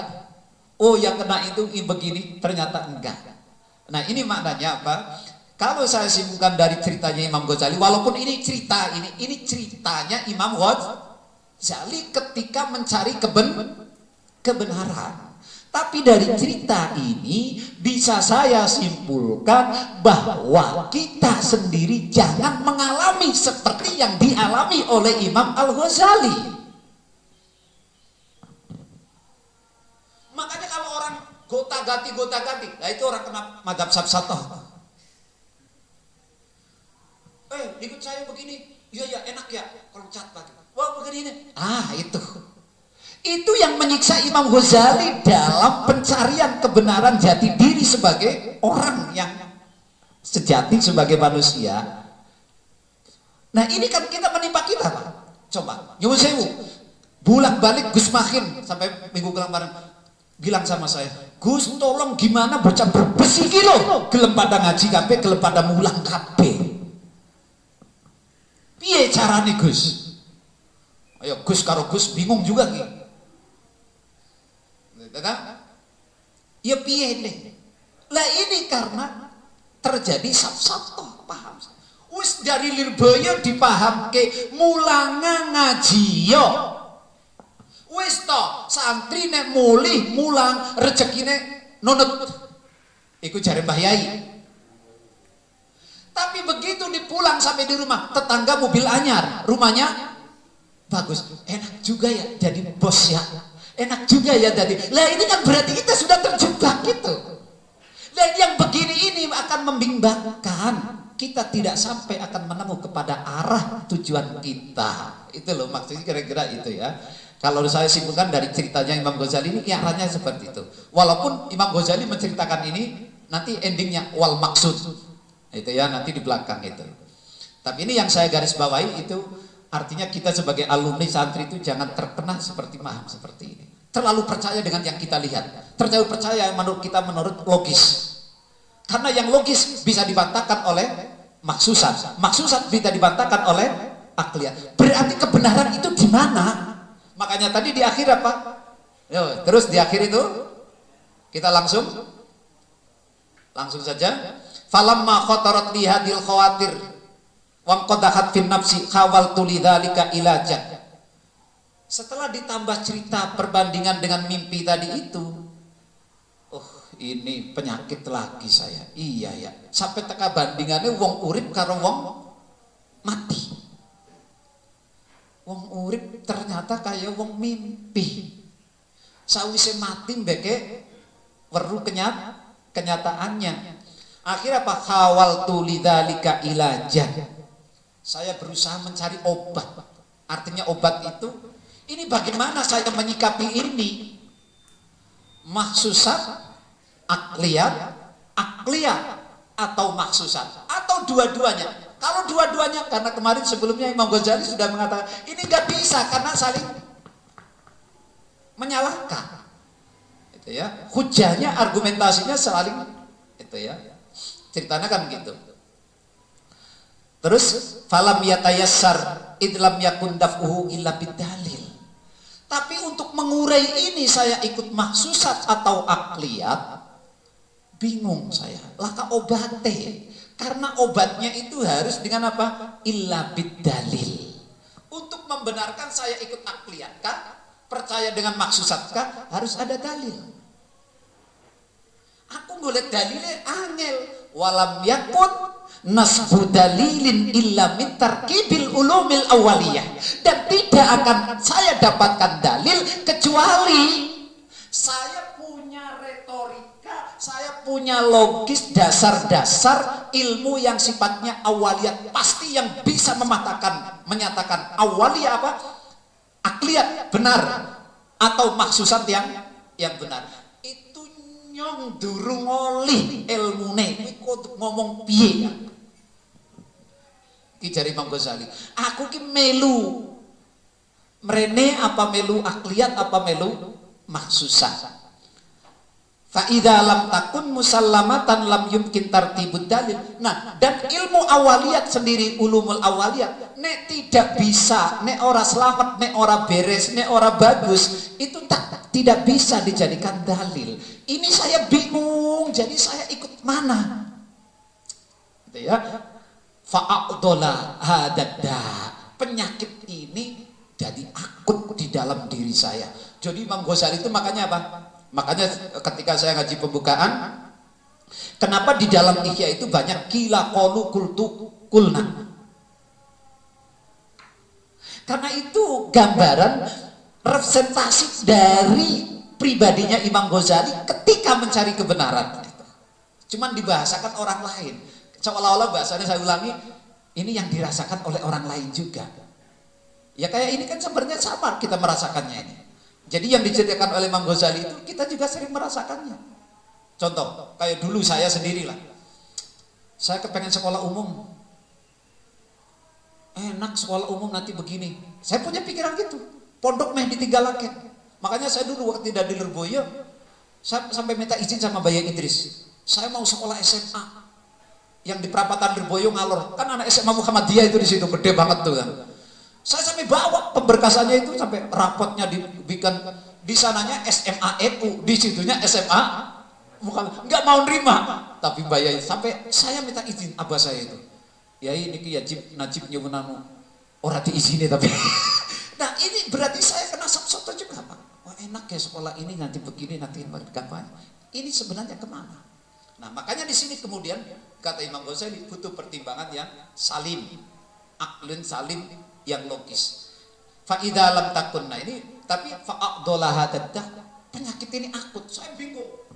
S2: Oh, yang kena itu begini, ternyata enggak. Nah, ini maknanya apa? Kalau saya simpulkan dari ceritanya Imam Ghazali, walaupun ini ceritanya Imam Ghazali ketika mencari kebenaran. Tapi dari cerita ini bisa saya simpulkan bahwa kita sendiri jangan mengalami seperti yang dialami oleh Imam Al-Ghazali. Makanya kalau orang gota-ganti, nah itu orang kena madhab Sabsatoh. Ikut saya begini, iya enak ya, kalau cat lagi. Wah begini, itu yang menyiksa Imam Ghazali dalam pencarian kebenaran jati diri sebagai orang yang sejati sebagai manusia. Nah ini kan kita menimpa kita Pak. Coba nyuwun sewu, bulan balik Gus Makin sampai minggu kemarin bilang sama saya, Gus tolong gimana bercampur besi kilo gelem pada ngaji kabeh, gelem pada mulang kabeh. Piye carane Gus? Ayo Gus karo Gus bingung juga nih. Ya piye nih? Lah ini karena terjadi sabsatoh, paham? Wis dari Lirboyo dipahamke mulanga ngaji yo. Wis to santri nek mulih mulang rezekine nunut. Iku jare Mbah Yai. Tapi begitu dipulang sampai di rumah, tetangga mobil anyar, rumahnya bagus, enak juga ya jadi bos ya. Enak juga ya tadi. Lah ini kan berarti kita sudah terjebak gitu. Dan yang begini ini akan membimbangkan. Kita tidak sampai akan menemukan kepada arah tujuan kita. Itu loh maksudnya kira-kira itu ya. Kalau saya simpulkan dari ceritanya Imam Ghazali ini arahnya seperti itu. Walaupun Imam Ghazali menceritakan ini nanti endingnya wal maksud. Itu ya nanti di belakang itu. Tapi ini yang saya garis bawahi itu artinya kita sebagai alumni santri itu jangan terkena seperti Maham seperti ini. Terlalu percaya dengan yang kita lihat. Terlalu percaya yang menurut kita menurut logis. Karena yang logis bisa dibantahkan oleh maksusat. Maksusat bisa dibantahkan oleh akliyat. Berarti kebenaran itu di mana? Makanya tadi di akhir apa? Yo, terus di akhir itu kita langsung saja. Falamma khatarat li hadil khawatir wa qadahat fin nafsi khawaltu lidzalika ilaja. Setelah ditambah cerita perbandingan dengan mimpi tadi itu, ini penyakit lagi saya. Iya ya. Sampai teka bandingannya wong urip karo wong mati. Wong urip ternyata kayak wong mimpi. Sawise mati mbeke weru kenyataannya. Akhirnya apa? Khawaltu lidzalika ilaja. Saya berusaha mencari obat. Artinya obat itu ini bagaimana saya menyikapi ini? Maksusat, akliyat atau maksusat atau dua-duanya. Kalau dua-duanya karena kemarin sebelumnya Imam Ghazali sudah mengatakan ini nggak bisa karena saling menyalahkan. Itu ya. Hujahnya, argumentasinya saling itu ya. Ceritanya kan gitu. Terus falam yatayassar idlam yakun daf'uhu illa bidalil. Tapi untuk mengurai ini saya ikut maksusat atau akliyat, bingung saya. Laka obate. Karena obatnya itu harus dengan apa? Illa bidalil. Untuk membenarkan saya ikut akliyat kah? Percaya dengan maksusat kah? Harus ada dalil. Aku boleh dalilnya angel. Walam yakun nasbu dalilin illa min tarkibil ulumil awaliyah. Dan tidak akan saya dapatkan dalil kecuali saya punya retorika, saya punya logis dasar-dasar ilmu yang sifatnya awaliyat, pasti yang bisa menyatakan awaliyah apa? Akliyat benar atau maksusat yang benar. Nyong durung olih ilmune kuwi ngomong piye ya. Ki jare Imam Ghazali, aku ki melu mrene apa melu akliyat apa melu maksusat. Fa idza lam takun musallamatan lam yumkin tartibud dalil. Nah, dan ilmu awaliyat sendiri ulumul awaliyat nek tidak bisa, nek ora selamat, nek ora beres, nek ora bagus, itu tidak bisa dijadikan dalil. Ini saya bingung, jadi saya ikut mana? Gitu ya. Fa'aqdola hadadda. Penyakit ini jadi akut di dalam diri saya. Jadi Imam Ghazali itu makanya apa? Makanya ketika saya ngaji pembukaan, kenapa di dalam ihya itu banyak kila qalu kultu kulna? Karena itu gambaran representasi dari pribadinya Imam Ghazali ketika mencari kebenaran. Cuman dibahasakan orang lain. Seolah-olah bahasanya, saya ulangi, ini yang dirasakan oleh orang lain juga. Ya kayak ini kan sebenarnya sama kita merasakannya ini. Jadi yang diceritakan oleh Imam Ghazali itu kita juga sering merasakannya. Contoh, kayak dulu saya sendirilah. Saya kepengen sekolah umum. Enak sekolah umum nanti begini. Saya punya pikiran gitu. Pondok meh ditinggalaken. Makanya saya dulu waktu tidak di Lirboyo, saya sampai minta izin sama Bayi Idris. Saya mau sekolah SMA yang di perapatan Lirboyo ngalor. Kan anak SMA Muhammadiyah itu di situ gede banget tuh kan. Saya sampai bawa pemberkasannya itu sampai rapotnya dibikin di sananya SMA EU, di situnya SMA bukan nggak mau nerima. Tapi Bayi sampai saya minta izin abah saya itu. Ya ini yajib najib nyuwunanu ora diizini tapi. Nah ini berarti saya kena soto juga Pak. Wah enak ya sekolah ini nanti begini nanti kapan. Ini sebenarnya kemana? Nah makanya di sini kemudian kata Imam Ghazali butuh pertimbangan yang salim, aklun salim yang logis. Fa'idha lam takun. Nah ini tapi fa'aqdolaha dadah penyakit ini akut. Saya bingung.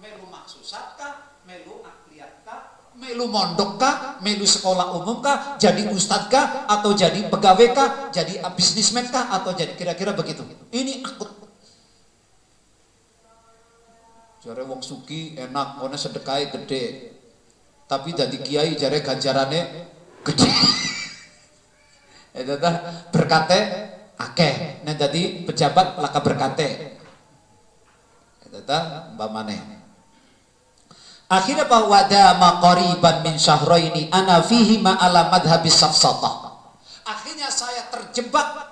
S2: Melu maksusat kah? Melu akliyat kah? Melu mondok kah? Melu sekolah umum kah? Jadi ustadz kah? Atau jadi pegawai kah? Jadi bisnismen kah? Atau jadi kira-kira begitu. Ini akut. Jare wong suki enak, wong sedekahe gede. Tapi jadi kiai jare ganjarane gede. Itu berkate akeh. Nah jadi pejabat laka berkate. Itu umpamane. Akhirnya bahwa dama qariban min syahraini ana fihi ma ala madhhabis safsatah. Akhirnya saya terjebak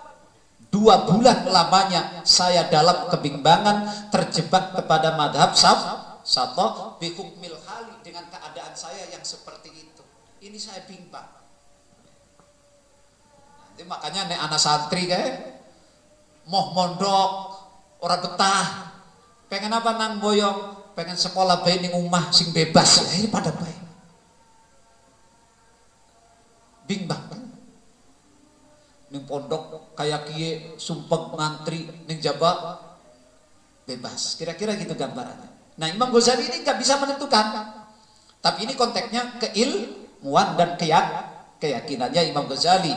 S2: 2 bulan lamanya saya dalam kebimbangan, terjebak kepada madhab safsatah bi hukmil hali, dengan keadaan saya yang seperti itu. Ini saya bimbang. Nanti makanya nek anak santri kayak moh mondok ora betah. Pengen apa nang boyong? Pengen sekolah bayi ning omah sing bebas. Ya, ini pada bayi. Bimbang kan? Ning pondok kayak kiye sumpek ngantri ning jaba bebas. Kira-kira gitu gambarannya. Nah, Imam Ghazali ini nggak bisa menentukan. Tapi ini konteksnya keilmuan dan keyakinannya Imam Ghazali.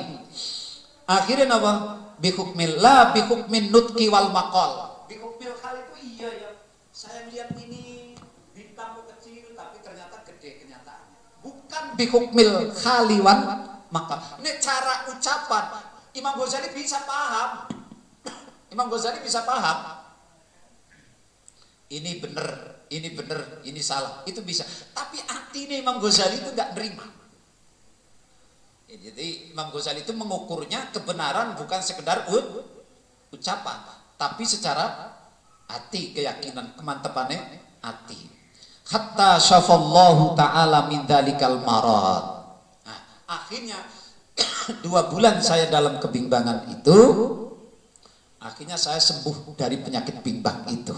S2: Akhirnya apa? Bihukmil la bihukmin nutqi wal maqal. Bihukmil hal itu iya ya. Saya melihat ini bintangmu kecil tapi ternyata gede kenyataannya. Bukan bihukmil khaliwan maka. Ini cara ucapan. Imam Ghazali bisa paham. Imam Ghazali bisa paham. Ini benar, ini salah. Itu bisa. Tapi artinya Imam Ghazali itu nggak nerima. Jadi Imam Ghazali itu mengukurnya kebenaran bukan sekedar ucapan, tapi secara hati, keyakinan, kemantapannya hati. Hatta syafallahu ta'ala min dalikal marad. Nah, akhirnya 2 bulan saya dalam kebimbangan itu, akhirnya saya sembuh dari penyakit bimbang itu.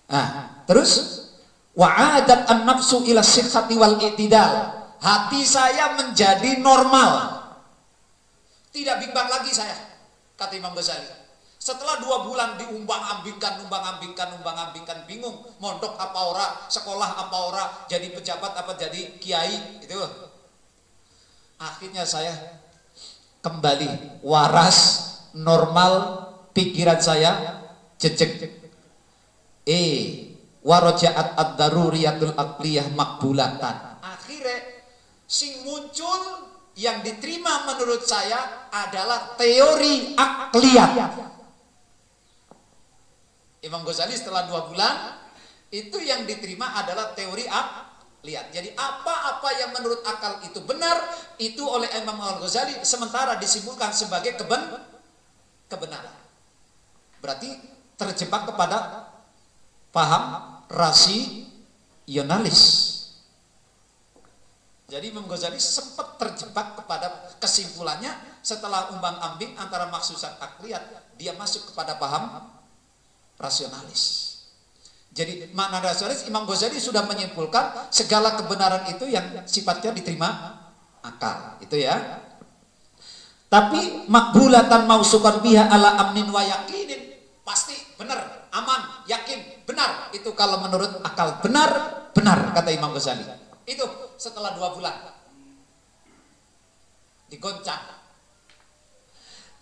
S2: Nah, terus wa'adat an-nafsu ila sihhati wal i'tidal. Hati saya menjadi normal. Tidak bimbang lagi saya, kata Imam Ghazali. Setelah 2 bulan diumbang-ambingkan, bingung, mondok apa ora, sekolah apa ora, jadi pejabat apa jadi kiai, itu. Akhirnya saya kembali waras, normal, pikiran saya jejeg. Warajaat ad-daruriyatul aqliyah makbulatan. Akhirnya sing muncul yang diterima menurut saya adalah teori akliyat. Imam Ghazali setelah 2 bulan itu yang diterima adalah teori akliyat. Jadi apa-apa yang menurut akal itu benar, itu oleh Imam Al-Ghazali sementara disimpulkan sebagai kebenaran. Berarti terjebak kepada paham rasionalis. Jadi Imam Ghazali sempat terjebak kepada kesimpulannya setelah umbang-ambing antara maksusat akliyat, dia masuk kepada paham rasionalis. Jadi makna rasionalis, Imam Ghazali sudah menyimpulkan segala kebenaran itu yang sifatnya diterima akal, itu ya. Tapi makbulatan mausukan biha ala amnin wa yakinin, pasti benar, aman, yakin, benar. Itu kalau menurut akal benar, benar kata Imam Ghazali. Itu setelah 2 bulan digoncang.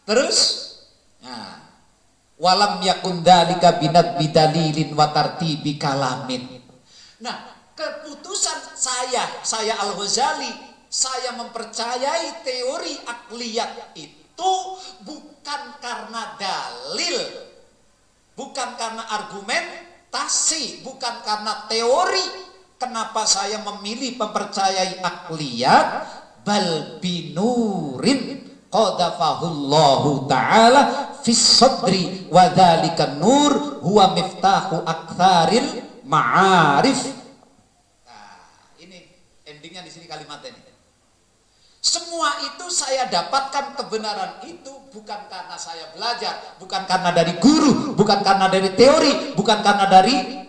S2: Terus, nah, walam yakun dalika binat bidalilin wa tartibi kalamin. Nah, keputusan saya Al-Ghazali, saya mempercayai teori akliyat itu bukan karena dalil, bukan karena argumentasi, bukan karena teori. Kenapa saya memilih mempercayai akliyat? Bal binurin qadafahullahu ta'ala fis sadri wa dzalika nur huwa miftahu aktsaril ma'arif. Nah, ini endingnya di sini kalimatnya ini. Semua itu saya dapatkan kebenaran itu bukan karena saya belajar, bukan karena dari guru, bukan karena dari teori, bukan karena dari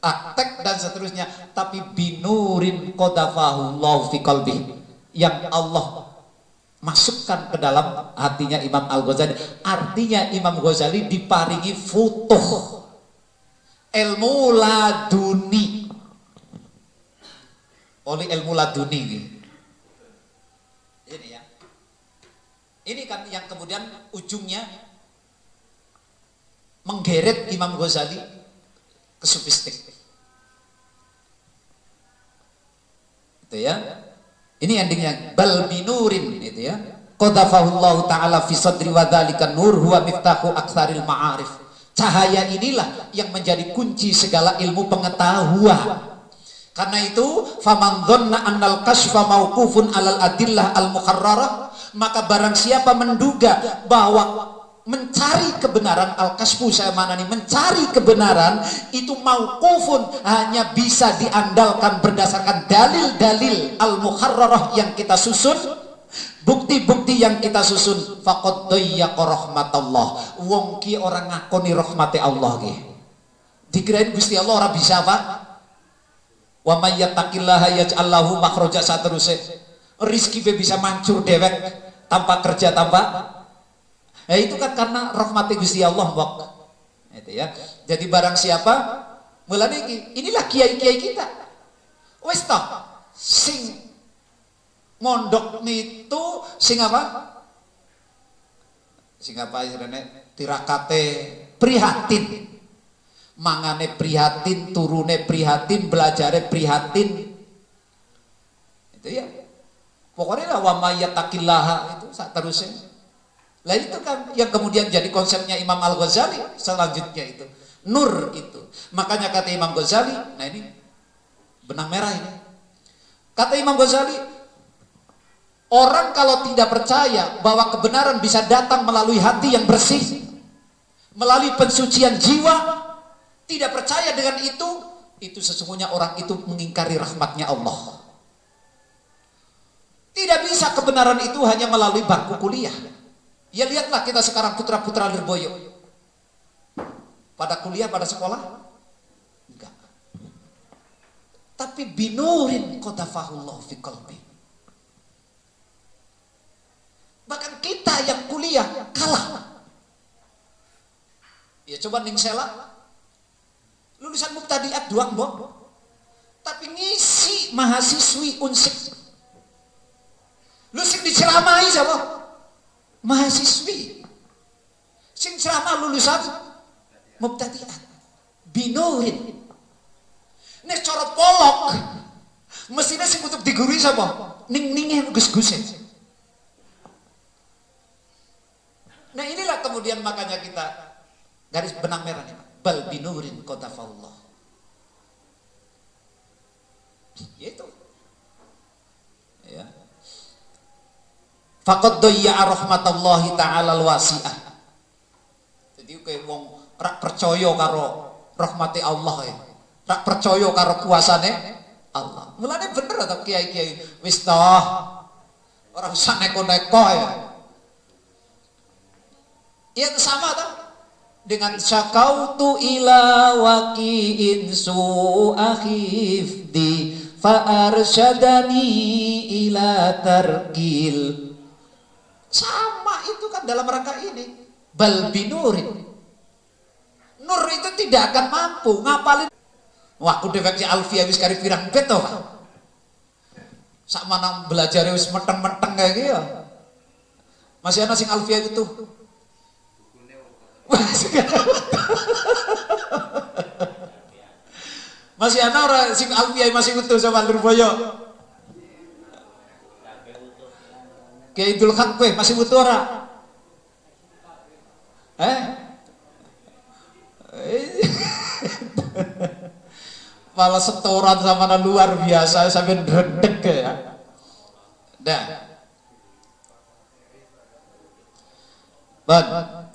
S2: praktek dan seterusnya, tapi binurin qadafahullahu fi qalbi, yang Allah masukkan ke dalam hatinya Imam Al-Ghazali. Artinya Imam Ghazali diparingi futuh, ilmu laduni, oleh ilmu laduni ini ya. Ini kan yang kemudian ujungnya menggeret Imam Ghazali ke sufistik. Itu ya. Ini endingnya bal binurin, itu ya. Qadafahullahu ta'ala fi sadri wa dzalika nur huwa miftahu aktsaril ma'arif. Cahaya inilah yang menjadi kunci segala ilmu pengetahuan. Karena itu faman dhanna annal kasfa mauqufun alal adillah al muqarrarah, maka barang siapa menduga bahwa mencari kebenaran, al-kasfu saya maknani mencari kebenaran itu mauqufun, hanya bisa diandalkan berdasarkan dalil-dalil al-muharrarah yang kita susun, bukti-bukti yang kita susun, faqad dayyaqa rahmatallah. Wong ki orang ngakoni rahmati Allah ki. Dikirain Gusti Allah ora bisa, Pak. Wa may yattaqillaha yaj'al lahu makhraja, saterusé. Rizki be bisa mancur dewek tanpa kerja, tanpa. Ya itu kan karena rahmati Gusti Allah, Mbok. Itu ya. Jadi barang siapa mulane inilah kiai-kiai kita. Wis toh sing mondok nitu sing apa? Sing apa istilahnya? Tirakate prihatin. Mangane prihatin, turune prihatin, belajare prihatin. Itu ya. Pokoknya lah wa may yattaqillaha itu saterusé. Lah itu kan yang kemudian jadi konsepnya Imam Al-Ghazali selanjutnya itu. Nur itu. Makanya kata Imam Ghazali, nah ini benang merah ini. Kata Imam Ghazali, orang kalau tidak percaya bahwa kebenaran bisa datang melalui hati yang bersih, melalui pensucian jiwa, tidak percaya dengan itu sesungguhnya orang itu mengingkari rahmatnya Allah. Tidak bisa kebenaran itu hanya melalui bangku kuliah. Ya lihatlah kita sekarang putra-putra Lirboyo. Pada kuliah, pada sekolah? Enggak. Tapi binurin qadafahullah fi qalbi. Bahkan kita yang kuliah kalah. Ya coba ning sela lulusan mubtadiat doang, Mbok. Tapi ngisi mahasiswi unsik. Lu sing diceramai siapa? Mahasiswi. Sing ceramah lulusan mubtadiat. Binurin. Nek cara polok mestinya sing untuk digurui siapa? Ning-ninge gus-guse. Nah inilah kemudian makanya kita garis benang merah nih, bal binurin qadafallah. Yaitu ya. Faqad dayya'a rahmatallahi ta'ala al-wasi'ah. Jadi kayak wong rak percaya karo rahmati Allah ya. Rak percaya karo kuasane Allah. Mulane bener atau kiai-kiai wis toh orang usah neko-neko ya. Ya sama toh. dengan syakautu ila waqi'in su'akhifdi fa arsyadani ila tarkil. Sama itu kan dalam rangka ini. Bal binurin. Nur itu tidak akan mampu ngapalin. Wah, aku defeksi Alfiyah wis kari pirang beto. Sak mana belajar wis meteng-meteng kayak gitu. Masih ana sing Alfiyah itu. Masih ana ora sing Alfiyah masih utuh sama Lurboyo. Kayak Idul Haq masih utuh ora? Malah setoran sama luar biasa sampai redek ya. Dah.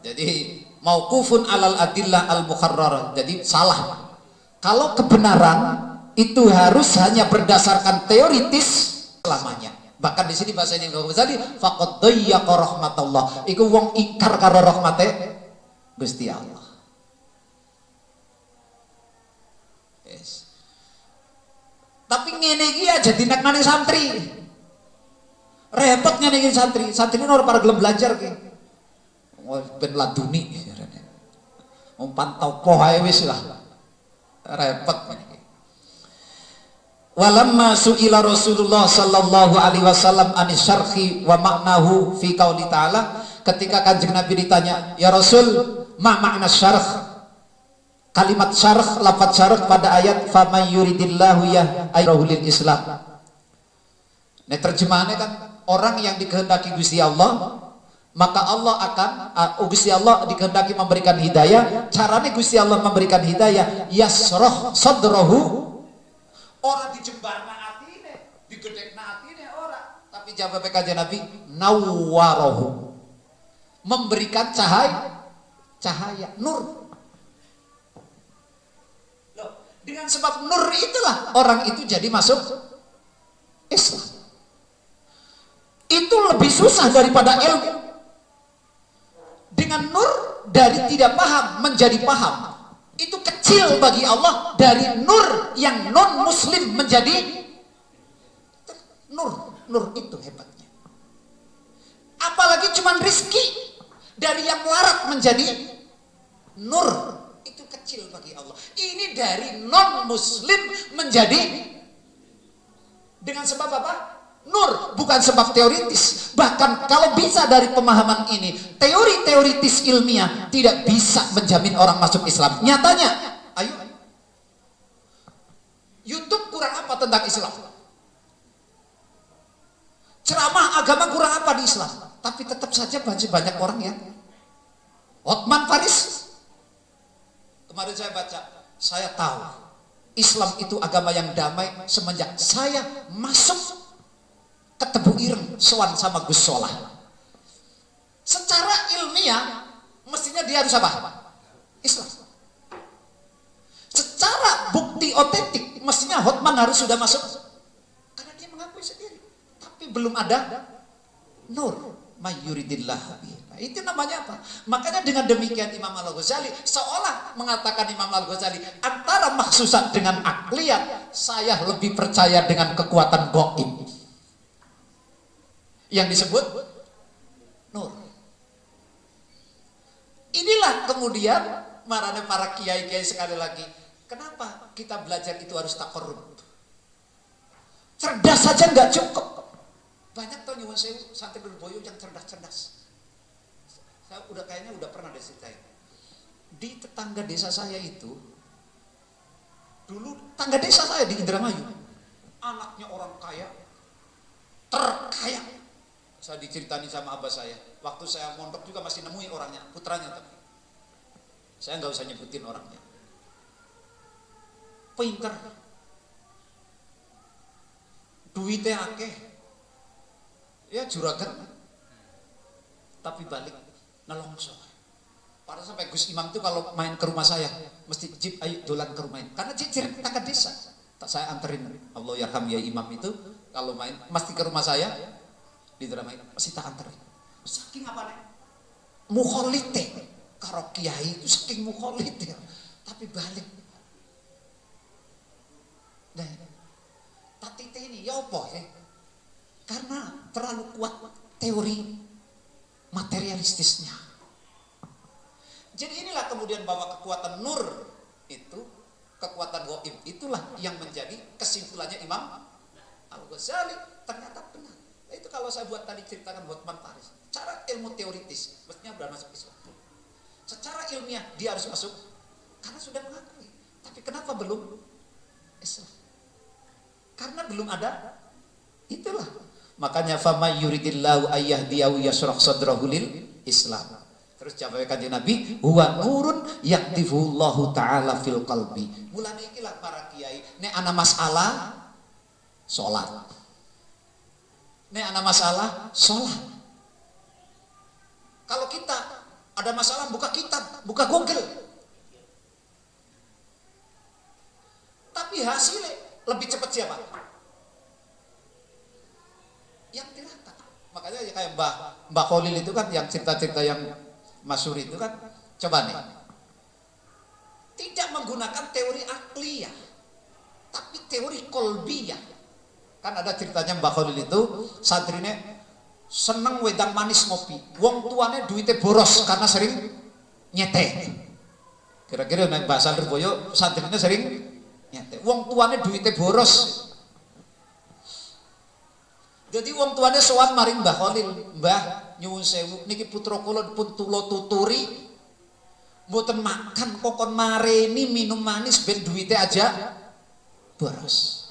S2: Jadi mauqufun alal adillah al mukharrarah. Jadi salah. Kalau kebenaran itu harus hanya berdasarkan teoritis selamanya. Bahkan di sini bahasanya Imam Ghazali faqad dayyaqa rahmatullah. Iku wong ingkar karo rahmate Gusti Allah. Yes. Tapi ngene iki aja dinaknani santri. Repot ngene iki santri. Santri ini ora para gelem belajar ki. Ben laduni jarane. Pantau poh ae wis lah. Repot ngene. Walamma su'ila Rasulullah sallallahu alaihi wasallam anis syarhi wa maknahu fi qauli ta'ala, ketika Kanjeng Nabi ditanya, "Ya Rasul, ma makna syarh?" Kalimat syarh, lafaz syarh pada ayat faman yuridillahu yahdihi lil Islam. Nah, terjemahannya kan orang yang dikehendaki Gusti Allah, maka Allah akan Gusti Allah dikehendaki memberikan hidayah. Caranya Gusti Allah memberikan hidayah yasroh sadrahu. Orang dijembarna atine, digedekna atine ora, tapi jawab Kanjeng Nabi nawwarahu. Memberikan cahaya, nur. Loh, dengan sebab nur itulah orang itu jadi masuk Islam. Itu lebih susah daripada ilmu. Dengan nur dari tidak paham menjadi paham. Itu kecil bagi Allah dari nur yang non muslim menjadi nur itu hebatnya. Apalagi cuman rizki dari yang melarat menjadi nur, itu kecil bagi Allah. Ini dari non muslim menjadi dengan sebab apa? Nur, bukan sebab teoritis. Bahkan kalau bisa dari pemahaman ini, teori teoritis ilmiah tidak bisa menjamin orang masuk Islam. Nyatanya, ayo, YouTube kurang apa tentang Islam? Ceramah agama kurang apa di Islam? Tapi tetap saja masih banyak orang yang Hotman Paris. Kemarin saya baca, saya tahu Islam itu agama yang damai semenjak saya masuk ke Tebu Ireng sowan sama Gus Solah. Secara ilmiah mestinya dia harus apa? Islam. Secara bukti otentik mestinya Hotman harus sudah masuk, karena dia mengakui sendiri. Tapi belum ada nur mayuridillah. Nah, itu namanya apa? Makanya dengan demikian Imam Al-Ghazali seolah mengatakan Imam Al-Ghazali antara maksusat dengan akliyat, saya lebih percaya dengan kekuatan gaib yang disebut nur. Inilah kemudian marane para kiai-kiai sekali lagi, kenapa kita belajar itu harus takarrub? Cerdas saja nggak cukup. Banyak tuh nyuwun sewu santri Lurboyo yang cerdas-cerdas. Saya kayaknya udah pernah diceritain. Di tetangga desa saya itu, dulu tangga desa saya di Indramayu, anaknya orang kaya, terkaya. Saya diceritani sama abah saya, waktu saya mondok juga masih nemuin orangnya, putranya tapi saya nggak usah nyebutin orangnya. Pinter, duitnya akeh, ya juragan, tapi balik nelongso. Padahal sampai Gus Imam itu kalau main ke rumah saya mesti jip ayo dolan ke rumah, karena ciri tetangga desa. Tak saya anterin, Allah yarham ya Imam itu kalau main mesti ke rumah saya. Di drama ini masih tak anterin. Saking apa nih? Mukholite, karo kiai itu saking mukholid ya. Tapi balik. Nah, tatite ini ya apa ya? Karena terlalu kuat teori materialistisnya. Jadi inilah kemudian bahwa kekuatan nur itu, kekuatan gaib itulah yang menjadi kesimpulannya Imam Al-Ghazali ternyata benar. Nah, itu kalau saya buat tadi ceritakan buat Man Faris, cara ilmu teoritis mestinya sudah masuk Islam. Secara ilmiah dia harus masuk karena sudah mengakui. Tapi kenapa belum Islam? Karena belum ada itulah. Makanya fama yuridillahu ayyahdiyahu yashrah sadrahu lil Islam. Terus jawab kanjeng Nabi, huwa nurun yaktifullahu taala fil qalbi. Mulane ikilah para kiai, nek ana masalah salat. Nek ana masalah salat. Kalau kita ada masalah buka kitab, buka Google. Tapi hasilnya lebih cepat siapa? Yang dirata. Makanya kayak Mbah Khalil itu kan yang cerita-cerita yang masyhur itu kan, coba nih. Tidak menggunakan teori akliyah, tapi teori kolbiyah. Kan ada ceritanya Mbah Khalil itu, santrine seneng wedang manis ngopi. Wong tuane duitnya boros karena sering nyetek. Kira-kira nek bahasa Lirboyo santrine sering nyetek. Wong tuane duitnya boros. Jadi wong tuane sowan maring Mbah Khalil, "Mbah, nyuwun sewu niki putra kula pun tulo tuturi mboten makan kokon mareni minum manis ben duitnya aja boros."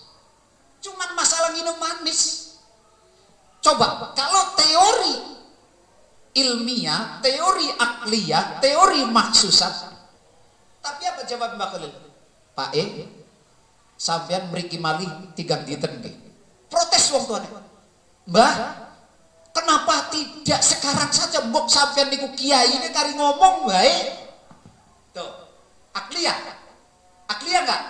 S2: Cuman masalah minum manis. Coba kalau teori ilmiah, teori akliyah, teori maksusat. Tapi apa jawab Mbak Khalil? Pak sampean mriki malih 3 dinten nggih. Protes wong tuane. Mbah, kenapa tidak sekarang saja mbok sampean niku kiai ini kari ngomong bae. Tuh, akliyah. Akliyah enggak?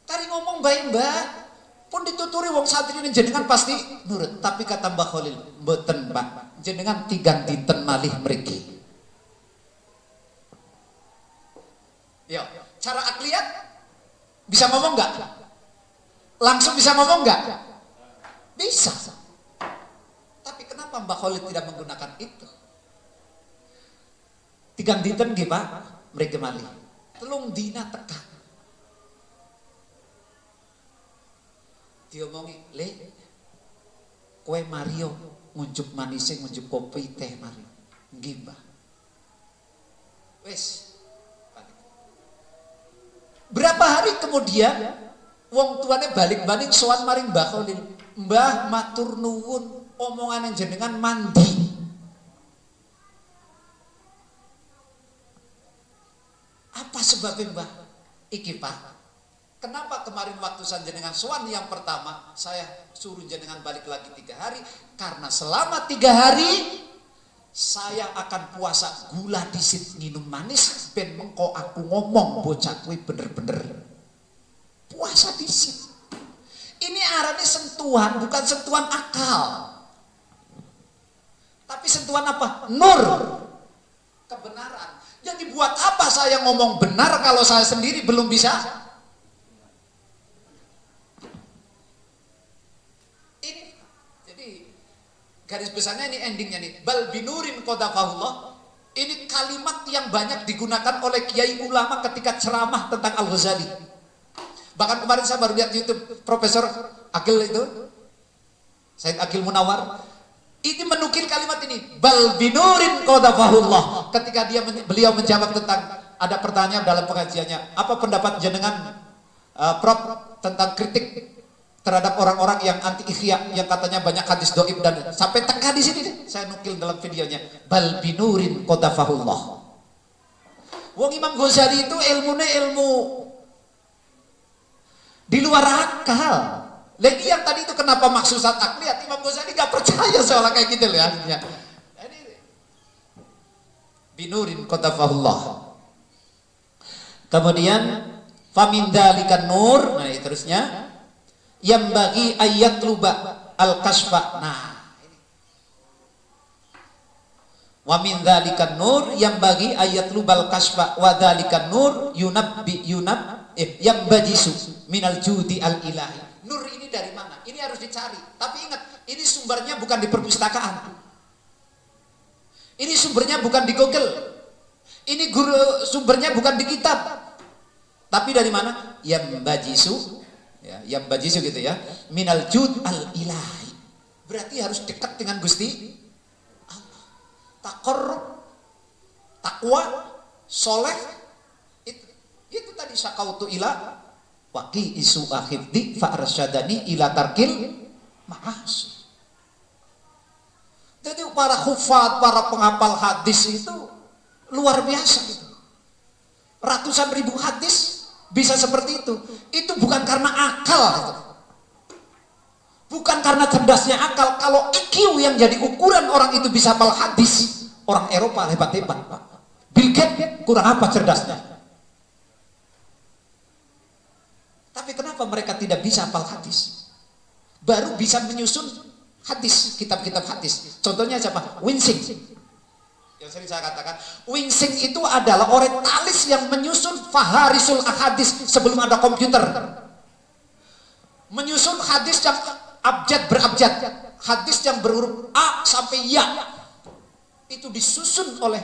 S2: Kari ngomong bae, Mbah. Pun dituturi wong santri ini jenengan pasti nurut. Tapi kata Mbah Khalil, mboten Pak, jenengan 3 dinten malih mriki. Yo, cara akliyat bisa ngomong enggak? Langsung bisa ngomong enggak? Bisa. Tapi kenapa Mbah Khalil tidak menggunakan itu? 3 dinten nggih Pak, mriki malih. Telung dina tekan. Diomongi, "Le, kowe Mario ngunjuk manise, ngunjuk kopi teh Mario." Nggih, Mbah. Wes. Berapa hari kemudian wong tuane balik-balik sowan maring Mbah Khalil. "Mbah, matur nuwun, omongan jenengan mandi." Apa sebabnya, Mbah? Iki Pak. Kenapa kemarin waktu saya jenengan sowan yang pertama saya suruh jenengan balik lagi 3 hari? Karena selama 3 hari saya akan puasa gula disit nginum manis ben mengko aku ngomong bocah kuwi bener-bener puasa disit. Ini arane sentuhan, bukan sentuhan akal. Tapi sentuhan apa? Nur. Kebenaran. Jadi buat apa saya ngomong benar kalau saya sendiri belum bisa? Garis besarnya ini endingnya nih. Bal binurin qadafahullah. Ini kalimat yang banyak digunakan oleh kiai ulama ketika ceramah tentang Al-Ghazali. Bahkan kemarin saya baru lihat YouTube Profesor Akil itu, Said Akil Munawar. Ini menukil kalimat ini. Bal binurin qadafahullah. Ketika beliau menjawab tentang, ada pertanyaan dalam pengajiannya, apa pendapat jenengan Prof tentang kritik terhadap orang-orang yang anti ikhya, yang katanya banyak hadis doib, dan sampai teka di sini deh, saya nukil dalam videonya. Bal binurin qadafahullah. Wong Imam Ghazali itu ilmunya ilmu di luar akal. Lagi yang tadi itu kenapa maksusat akliyat? Imam Ghazali gak percaya soal kayak gitu ya. Ini binurin qadafahullah. Kemudian famin dzalikan nur, nah terusnya yang bagi ayat luba al-kasfa. Nah, ini. Wa min dzalikan nur yang bagi ayat lubal kasfa wa dzalikan nur yang bajisu minal judi al ilahi. Nur ini dari mana? Ini harus dicari. Tapi ingat, ini sumbernya bukan di perpustakaan. Ini sumbernya bukan di Google. Ini sumbernya bukan di kitab. Tapi dari mana? Yang bajisu, ya, yang bajisu gitu ya. Minal jud al ilahi. Berarti harus dekat dengan Gusti Allah. Taqarrub, takwa, soleh. Itu tadi syakautu ila waqi isu akhiddi fa'arsyadani ila tarkil ma'asi. Jadi para hufat, para penghafal hadis itu luar biasa gitu. Ratusan ribu hadis bisa seperti itu. Itu bukan karena akal gitu. Bukan karena cerdasnya akal. Kalau IQ yang jadi ukuran orang itu bisa hafal hadis, orang Eropa hebat-hebat. Bill Gates kurang apa cerdasnya? Tapi kenapa mereka tidak bisa hafal hadis? Baru bisa menyusun hadis, kitab-kitab hadis. Contohnya siapa? Winsing. Yang sering saya katakan, Winsing itu adalah orientalis yang menyusun faharisul ahadis sebelum ada komputer. Menyusun hadis yang abjad berabjad, hadis yang berhuruf A sampai Ya. Itu disusun oleh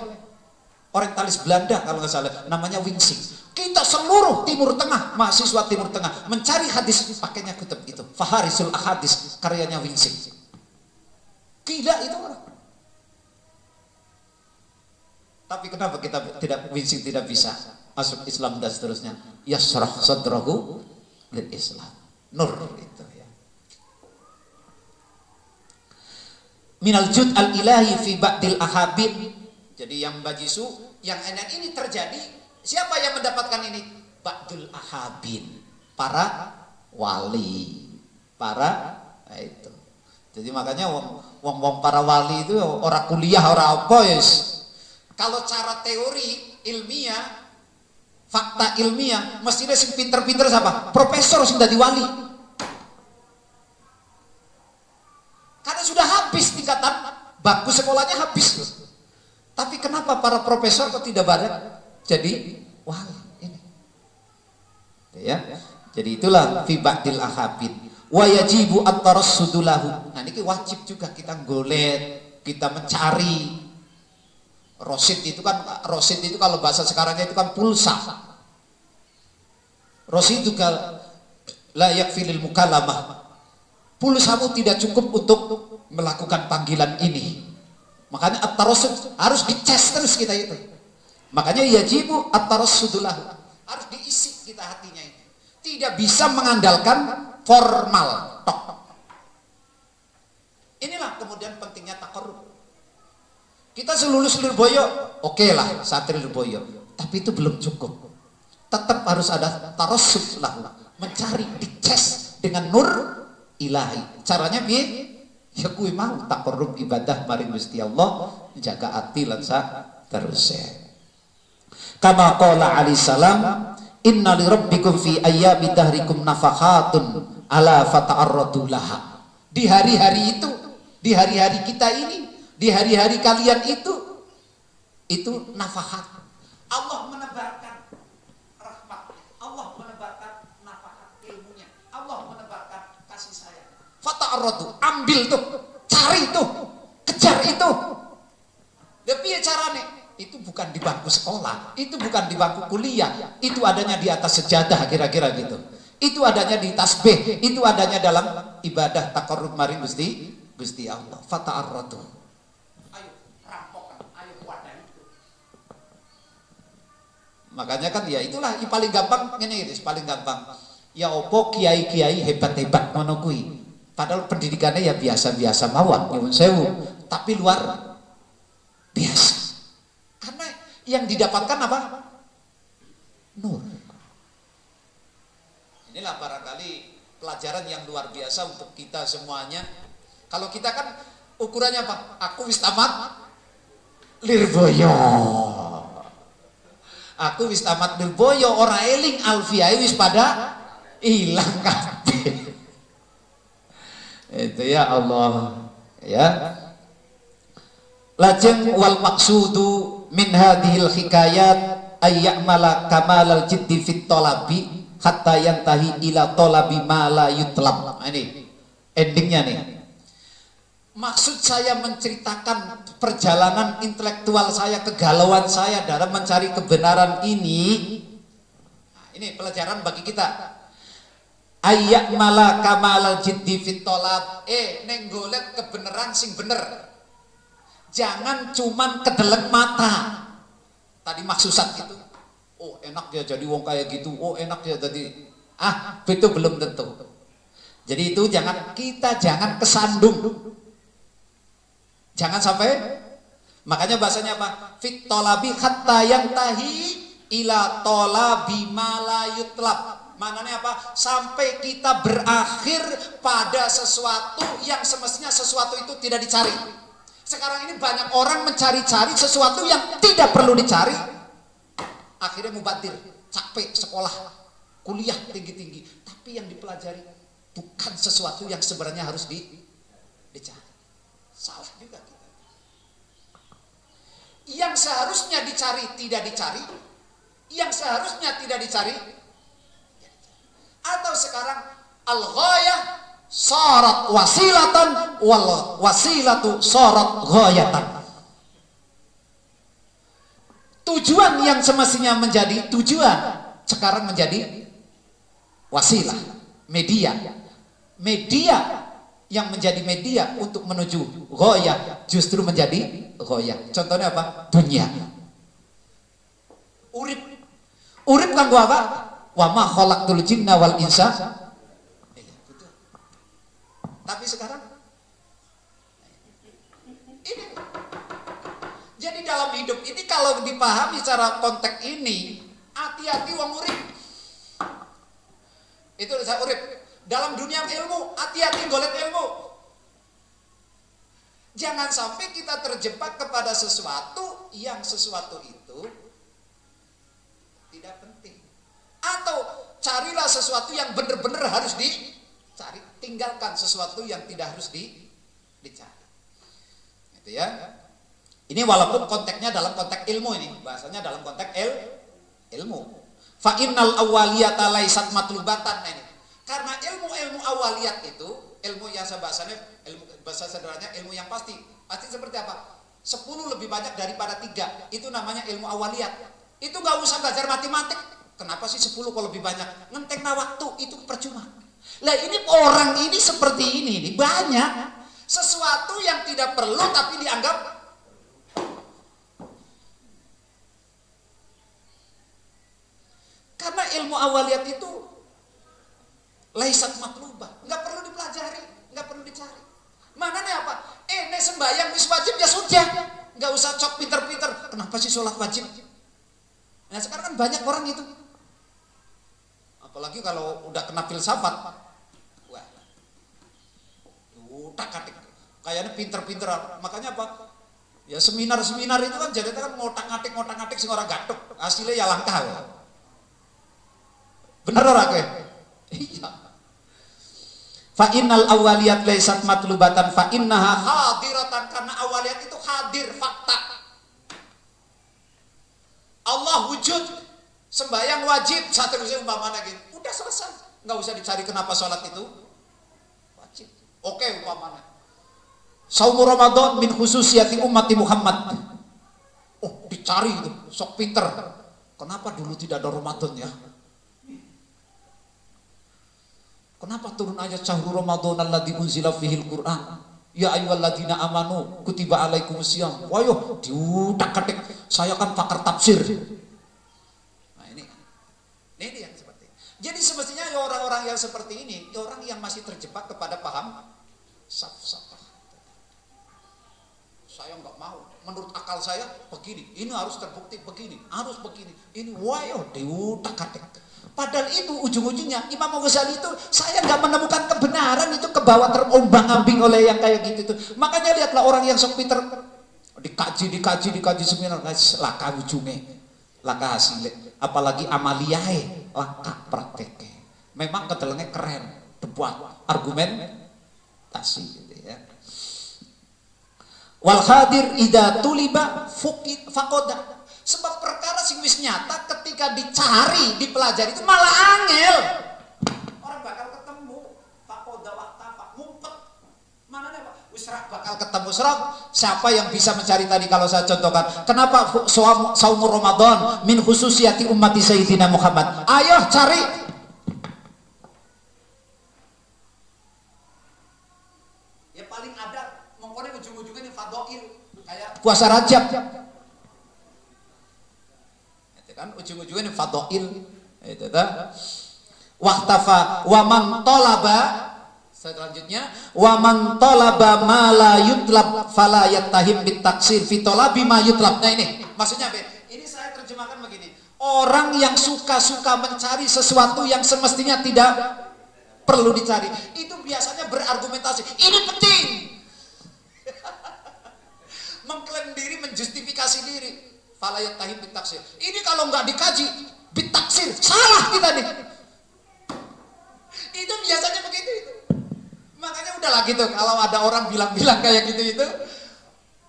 S2: orientalis Belanda kalau nggak salah, namanya Winsing. Kita seluruh Timur Tengah, mahasiswa Timur Tengah mencari hadis, pakainya kitab itu, faharisul ahadis, karyanya Winsing. Gila itu orang. Tapi kenapa kita tidak, Winsing tidak bisa masuk Islam dan seterusnya? Yasrah sadrahu lil Islam. Nur itu ya. Minal jud al ilahi fi ba'dil ahabin. Jadi yang bajisu, yang enak ini terjadi. Siapa yang mendapatkan ini? Ba'dul ahabin, para wali, para itu. Jadi makanya wong para wali itu orang kuliah, orang apa yes. Kalau cara teori ilmiah, fakta ilmiah, mestinya sing pinter-pinter siapa? Profesor sudah diwali. Karena sudah habis tingkatan, bagus sekolahnya habis. Tapi kenapa para profesor kok tidak banyak jadi wali ini? Ya. Jadi itulah fi ba'dil ahabin. Wa yajibu at-tarassudu lahu. Nah ini wajib juga kita golet, kita mencari. Rosid itu kalau bahasa sekarangnya itu kan pulsa. Rosid itu la yakfilil mukalamah. Pulsamu tidak cukup untuk melakukan panggilan ini. Makanya at-tarassud harus dicas terus kita itu. Makanya yajibu at-tarassudu lahu. Harus diisi kita hatinya ini. Tidak bisa mengandalkan formal tok. Inilah kemudian pentingnya taqarrub. Kita selulus Lirboyo, oke lah santri Lirboyo, tapi itu belum cukup. Tetap harus ada tarassud lahu, mencari, dicas dengan nur ilahi. Caranya piye? Ya kuwi mau taqarrub ibadah maring Gusti Allah, jaga ati lan terus. Kama qala alaihi salam, inna li rabbikum fi ayyami dahrikum nafakhatun ala fata'arradu laha. Di hari-hari itu, di hari-hari kita ini, di hari-hari kalian itu nafahat. Allah menebarkan rahmatnya, Allah menebarkan nafahat ilmunya, Allah menebarkan kasih sayang. Fata'arradu, ambil tuh, cari tuh, kejar itu. Ya piye carane? Itu bukan di bangku sekolah, itu bukan di bangku kuliah, itu adanya di atas sejadah kira-kira gitu. Itu adanya di tasbih, itu adanya dalam ibadah taqarrub maring Gusti Allah. Fata'arradu. Makanya kan ya itulah yang paling gampang ini paling gampang. Ya opo kiai-kiai hebat-hebat ngono kuwi. Padahal pendidikannya ya biasa-biasa mawon nyuwun sewu, tapi luar biasa. Karena yang didapatkan apa? Nur. Inilah barangkali pelajaran yang luar biasa untuk kita semuanya. Kalau kita kan ukurannya apa? Aku wis tamat Lirboyo. Aku wis tamat Lirboyo, ora eling alfiai wis pada hilang kabeh. Itu ya Allah ya. Lajeng wal maksudu min hadhil hikayat ayyamala kamalal jiddi fit talabi hatta yantahi ila talabi ma la yutlab. Nah, ini endingnya nih. Maksud saya menceritakan perjalanan intelektual saya, kegalauan saya dalam mencari kebenaran ini. Nah, ini pelajaran bagi kita. Ayyamala kamalal jiddi fit talab. Neng golek kebenaran sing bener. Jangan cuman kedeleng mata. Tadi maksusat gitu. Oh enak ya jadi wong kayak gitu. Oh enak ya jadi. Itu belum tentu. Jadi itu jangan kesandung. Jangan sampai. Makanya bahasanya apa? Fit tolabi hatta yang tahi ila tolabi malayutlab. Maknanya apa? Sampai kita berakhir pada sesuatu yang semestinya sesuatu itu tidak dicari. Sekarang ini banyak orang mencari-cari sesuatu yang tidak perlu dicari. Akhirnya mubadir, capek sekolah, kuliah tinggi-tinggi. Tapi yang dipelajari bukan sesuatu yang sebenarnya harus dicari. Salah juga kita. Yang seharusnya dicari tidak dicari. Yang seharusnya tidak dicari. Atau sekarang al-ghayah syarat wasilatan wal wasilatu syarat ghayatan. Tujuan yang semestinya menjadi tujuan sekarang menjadi wasilah, media. Media yang menjadi media untuk menuju ghayah justru menjadi ghayah. Contohnya apa? Dunia. Urip kanggo apa? Wa ma khalaqtul jinna wal insa. Tapi sekarang ini. Jadi dalam hidup ini kalau dipahami secara konteks ini, hati-hati wong urip. Itu saya urip. Dalam dunia ilmu, hati-hati golek ilmu. Jangan sampai kita terjebak kepada sesuatu yang sesuatu itu tidak penting. Atau carilah sesuatu yang benar-benar harus dicari. Tinggalkan sesuatu yang tidak harus dicari. Gitu ya. Ini walaupun konteksnya dalam konteks ilmu ini, bahasanya dalam konteks ilmu. Fa innal awwaliyata laysat matlubatan ini. Karena ilmu-ilmu awaliyat itu, ilmu yang bahasanya ilmu bahasa sederhananya ilmu yang pasti. Pasti seperti apa? 10 lebih banyak daripada 3. Itu namanya ilmu awaliyat. Itu enggak usah belajar matematik. Kenapa sih 10 kalau lebih banyak? Ngentekna waktu itu percuma. Lah ini orang ini seperti ini banyak sesuatu yang tidak perlu tapi dianggap karena ilmu awaliyat itu laisat matlubah, nggak perlu dipelajari, nggak perlu dicari. Mananya apa? Nek sembahyang wis wajib ya sudah, nggak usah cok pinter-pinter. Kenapa sih sholat wajib? Nah sekarang kan banyak orang itu. Apalagi kalau udah kena filsafat, wah, utak-atik, kayaknya pinter-pinter. Makanya apa? Ya seminar-seminar itu kan jadi kan ngotak-ngatik sing ora gathuk, hasilnya ya langka. Bener ora kowe? Iya. Fa innal awwaliyat laysat matlubatan fa innaha hadiratan, karena awaliyat itu hadir, fakta. Allah wujud. Sembahyang wajib, seterusnya umpamanya gitu. Udah selesai. Nggak usah dicari kenapa sholat itu wajib. Oke umpamanya. Saum Ramadan min khususiyati ummati Muhammad. Oh dicari itu, sok pinter. Kenapa dulu tidak ada Ramadan ya? Kenapa turun ayat syahrul Ramadan alladzi unzila fihil Qur'an? Ya ayyuhalladzina amanu kutiba alaikumusiyam. Wayo diutak-atik. Saya kan pakar tafsir. Ini yang seperti ini. Jadi semestinya orang-orang yang seperti ini, orang yang masih terjebak kepada paham saf-saf. Saya nggak mau. Menurut akal saya begini, ini harus terbukti begini, harus begini. Ini wayo diutak-atik. Padahal itu ujung-ujungnya Imam Ghazali itu saya nggak menemukan kebenaran, itu kebawa terombang-ambing oleh yang kayak gitu tuh. Makanya lihatlah orang yang sok pinter dikaji seminar, laka ujungnya, laka hasilnya. Apalagi amaliae langkah prakteknya. Memang kedelengnya keren, debat, argumentasi gitu ya. Wal hadir idza tuliba fuqid faqada. Sebab perkara sing wis nyata ketika dicari, dipelajari itu malah angel. Orang bakal ketemu faqada waqtafa ngumpet. Manane Pak? Wis bakal ketemu serap. Siapa yang bisa mencari tadi kalau saya contohkan? Kenapa saum Ramadan min khususiyati ummati Sayyidina Muhammad? Ayo cari. Ya paling ada mengkone ujung-ujungnya nih fadhail kayak puasa Rajab. Kan ujung-ujungnya fadhail itu ta waqtafa wa man talaba. Selanjutnya wa man talaba ma la yutlab fala yattahim bit taksir fi talabi ma yutlab. Nah ini maksudnya ini saya terjemahkan begini, orang yang suka-suka mencari sesuatu yang semestinya tidak perlu dicari itu biasanya berargumentasi ini penting. Mengklaim diri, menjustifikasi diri. Falayat tahim bitaksir. Ini kalau nggak dikaji, bitaksir salah kita nih. Itu biasanya begitu itu. Makanya udahlah gitu. Kalau ada orang bilang-bilang kayak gitu itu,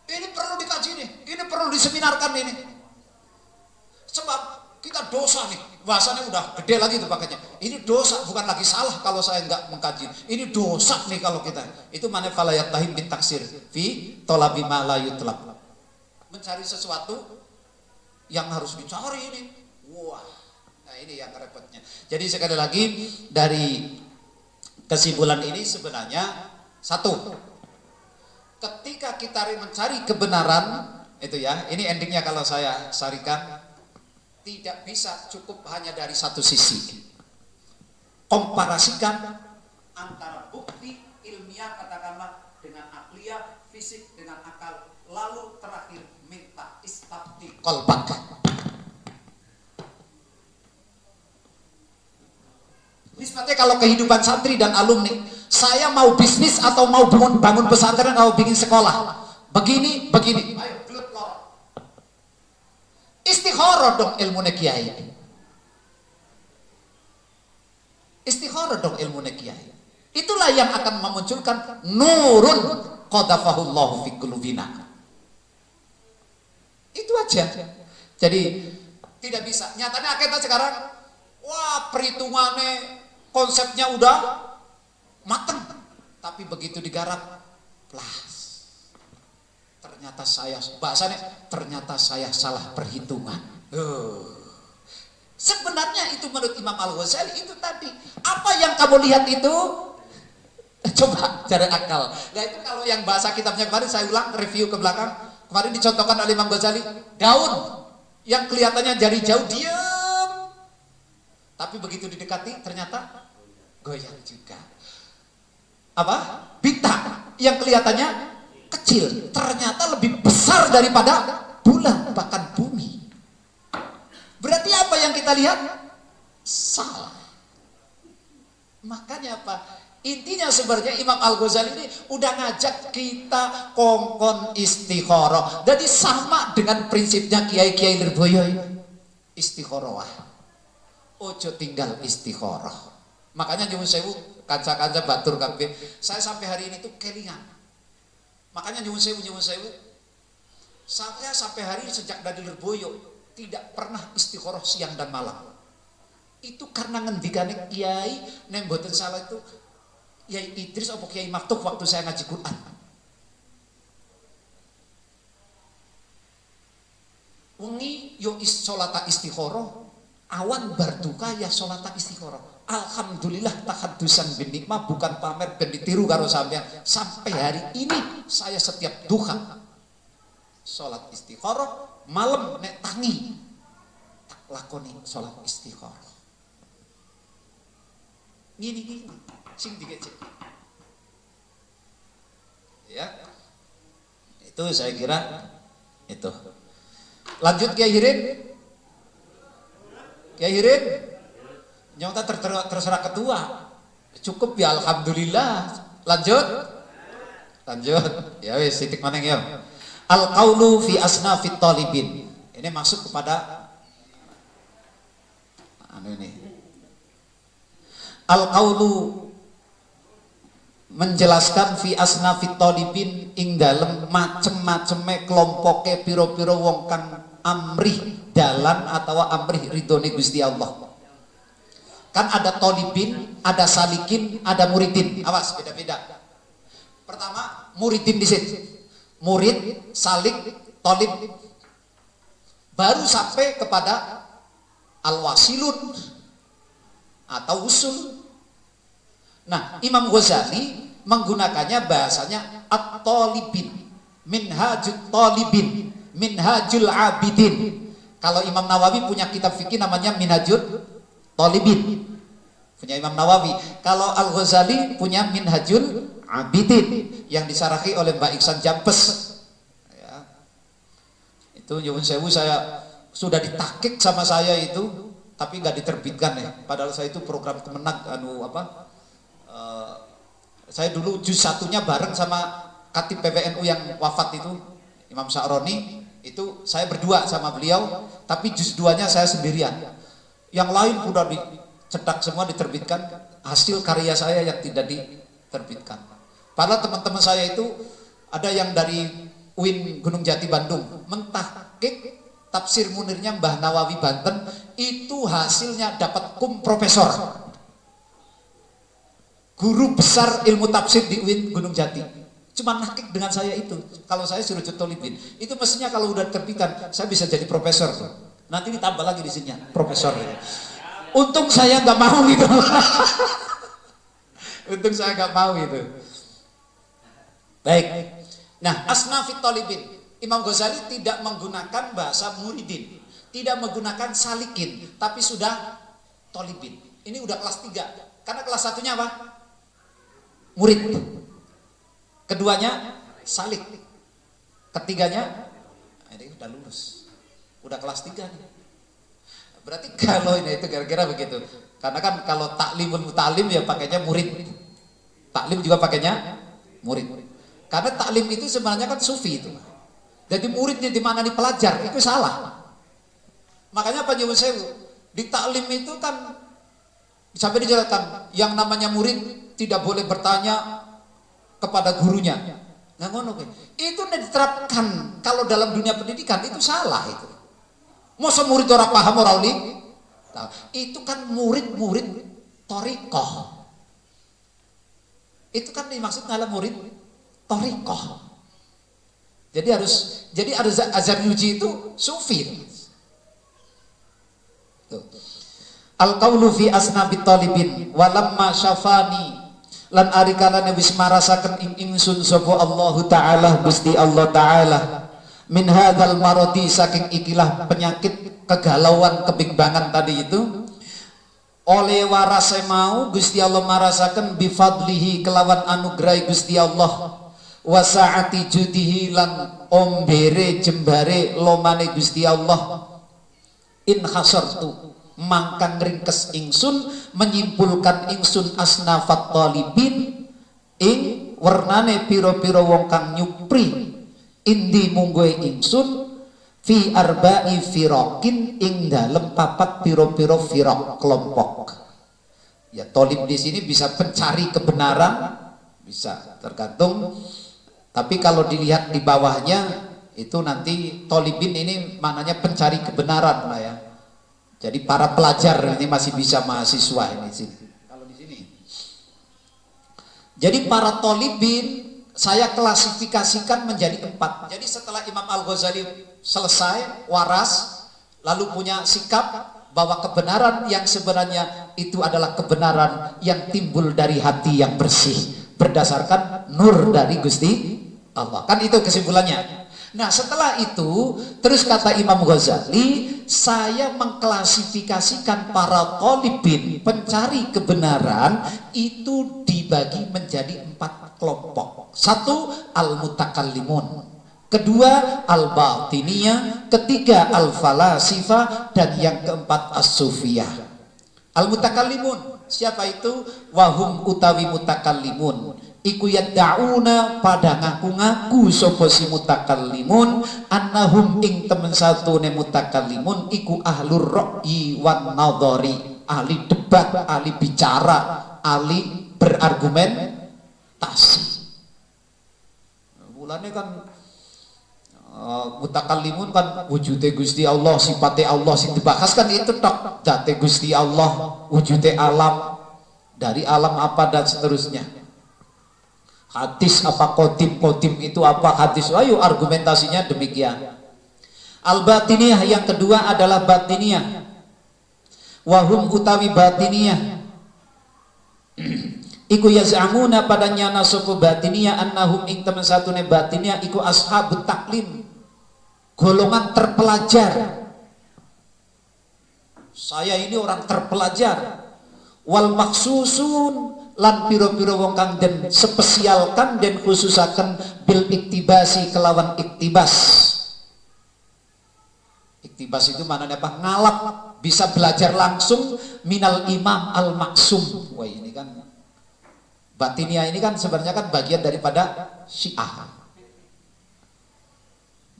S2: ini perlu dikaji nih, ini perlu diseminarkan ini. Sebab kita dosa nih. Bahasanya udah gede lagi tuh pakainya. Ini dosa, bukan lagi salah kalau saya nggak mengkaji. Ini dosa nih kalau kita. Itu mana falayat tahim bitaksir fi tolabi ma la yutlab. Mencari sesuatu yang harus dicari ini. Wah, nah ini yang repotnya. Jadi sekali lagi dari kesimpulan ini sebenarnya satu, ketika kita mencari kebenaran itu ya, ini endingnya kalau saya sarikan, tidak bisa cukup hanya dari satu sisi. Komparasikan antara bukti ilmiah katakanlah dengan akliyah, fisik dengan akal, lalu terakhir minta istabti kolbak. Nisbatnya kalau kehidupan santri dan alumni, saya mau bisnis atau mau bangun pesantren atau bikin sekolah, begini, ayo gelut lorot. Istikharah dong ilmu kiai. Istikharah dong ilmu kiai. Itulah yang akan memunculkan nurun qadafahullahu fi qulubina. Itu aja. Jadi tidak bisa. Nyatanya kita sekarang, wah perhitungannya, konsepnya udah mateng, tapi begitu digarap, plas. Ternyata saya salah perhitungan. Sebenarnya itu menurut Imam Al-Ghazali itu tadi. Apa yang kamu lihat itu? Coba cari akal. Nah itu kalau yang bahasa kitabnya kemarin saya ulang review ke belakang. Kemarin dicontohkan oleh Imam Ghazali, daun yang kelihatannya dari jauh diam, tapi begitu didekati ternyata goyang juga. Apa? Bintang yang kelihatannya kecil ternyata lebih besar daripada bulan bahkan bumi. Berarti apa yang kita lihat salah. Makanya apa? Intinya sebenarnya Imam Al-Ghazali ini udah ngajak kita kongkon istikharah. Jadi sama dengan prinsipnya Kiai-Kiai Lirboyo, istikharah. Ojo tinggal istikharah. Makanya nyuwun sewu kanca-kanca batur kabeh. Saya sampai hari ini tuh kelingan. Makanya nyuwun sewu. Saya sampai hari ini sejak dari Lirboyo tidak pernah istikharah siang dan malam. Itu karena ngendikane Kiai nek mboten salah itu Kiai Idris atau Kiai Maktuk waktu saya ngaji Quran. Wengi yo sholata istikharah, awan barduka ya sholata istikharah. Alhamdulillah tahaddusan bin nikmah, bukan pamer ben ditiru karo sampean. Sampai hari ini saya setiap duha sholat istikharah, malam nek tangi tak lakoni sholat istikharah. Gini sing dikecek. Ya. Itu saya kira itu. Lanjut Kiai Hirin. Kiai Hirin. Nyata terserah ketua. Cukup ya alhamdulillah. Lanjut. Ya wis titik maneng ya. Al qaulu fi asnafit talibin. Ini masuk kepada ini. Al qaulu menjelaskan fi asnafit talibin ing dalem macem-maceme kelompoke piro-piro wong kang amrih dalan atau amrih ridhone Gusti Allah. Kan ada talibin, ada salikin, ada muridin. Awas, beda-beda. Pertama, muridin di sini. Murid, salik, talib. Baru sampai kepada al-wasilun atau usul. Nah, Imam Ghazali menggunakannya bahasanya at-talibin, minhajut talibin, minhajul abidin. Kalau Imam Nawawi punya kitab fikih namanya minhajut talibin, punya Imam Nawawi. Kalau Al-Ghazali punya minhajul abidin yang disarahi oleh Mbak Iksan Jampes ya. Itu nyuwun sewu, saya sudah ditakik sama saya itu, tapi nggak diterbitkan ya. Padahal saya itu program Kemenag saya dulu juz satunya bareng sama Katib PBNU yang wafat itu, Imam Sa'roni. Itu saya berdua sama beliau, tapi juz 2-nya saya sendirian. Yang lain udah dicetak semua, diterbitkan. Hasil karya saya yang tidak diterbitkan. Padahal teman-teman saya itu ada yang dari UIN Gunung Jati Bandung mentahqiq tafsir munirnya Mbah Nawawi Banten, itu hasilnya dapat profesor, guru besar ilmu tafsir di UIN Gunung Jati. Cuma nahqiq dengan saya itu. Kalau saya suruh Talibin, itu mestinya kalau udah terbitan saya bisa jadi profesor tuh. Nanti ditambah lagi di sini profesor. Untung saya nggak mau gitu. Untung saya nggak mau itu. Baik. Nah, asnafit talibin. Imam Ghazali tidak menggunakan bahasa muridin, tidak menggunakan salikin, tapi sudah talibin. Ini udah kelas 3. Karena kelas 1-nya apa? Murid. Keduanya salik. Ketiganya ini udah lulus. Udah kelas 3 nih. Berarti kalau ini itu kira-kira begitu. Karena kan kalau taklimul mutalim ya pakainya murid. Taklim juga pakainya murid. Karena taklim itu sebenarnya kan sufi itu. Jadi muridnya di mana nih pelajar, itu salah. Makanya Pak Nyuwun Sewu, di taklim itu kan sampai dijelaskan yang namanya murid tidak boleh bertanya kepada gurunya. Nah, ngono itu diterapkan kalau dalam dunia pendidikan itu salah itu. Masa murid orang paham orang uli? Itu kan murid-murid thariqah. Itu kan dimaksud adalah murid thariqah. Jadi ada azhar yuji itu sufi. Al-qaulu fi asnabit talibin walamma syafani lan arikala wis marasaken ingsun sapa Allah taala Gusti Allah taala min hadzal maradi saking ikilah penyakit kegalauan kebimbangan tadi itu, oleh warase mau Gusti Allah marasaken bifadlihi kelawan anugerah Gusti Allah wasaati judihi lan ombere jembare lomane Gusti Allah in khasartu mangkang ringkes ingsun menyimpulkan ingsun asnafat talibin ing warnane piro-piro wong kang nyupri indi munggoe ingsun fi arba'i firaqin ing dalem papat piro-piro firaq kelompok. Ya talib di sini bisa pencari kebenaran, bisa tergantung. Tapi kalau dilihat di bawahnya itu nanti talibin ini maknanya pencari kebenaran lah ya. Jadi para pelajar ini masih bisa mahasiswa ini sini. Kalau di sini. Jadi para talibin saya klasifikasikan menjadi 4. Jadi setelah Imam Al-Ghazali selesai waras lalu punya sikap bahwa kebenaran yang sebenarnya itu adalah kebenaran yang timbul dari hati yang bersih berdasarkan nur dari Gusti Allah. Kan itu kesimpulannya. Nah setelah itu terus kata Imam Ghazali, saya mengklasifikasikan para talibin pencari kebenaran itu dibagi menjadi 4 kelompok. 1 al-mutakallimun, kedua al-batiniyah, ketiga al-falasifah, dan yang keempat as-sufiyah. Al-mutakallimun siapa itu? Wahum utawi mutakallimun iku yad'una pada ngaku-ngaku sapa si mutakallimun annahum ing temen satune mutakallimun iku ahlur ra'yi wan nadhari, ahli debat, ahli bicara, ahli berargumen. argumentasi. Mulane kan mutakallimun kan wujude Gusti Allah, sifate Allah sing dibahas kan itu tok, zate Gusti Allah, wujude alam, dari alam apa dan seterusnya. Hadis apa kodim itu apa hadis, ayo argumentasinya demikian. Al-batiniyah yang kedua adalah batiniyah. Wahum utawi batiniyah iku yaz'amuna padanya nasopo batiniyah annahum ing temen satune batiniyah iku ashabut taklim, golongan terpelajar. Saya ini orang terpelajar. Wal maksusun lan piro-piro wong kang den spesialkan den khususaken bil iktibasi kelawan iktibas. Iktibas itu maknanya apa? Ngalap, bisa belajar langsung minal imam al maksum. Wah ini kan batiniyah ini kan sebenarnya kan bagian daripada Syiah.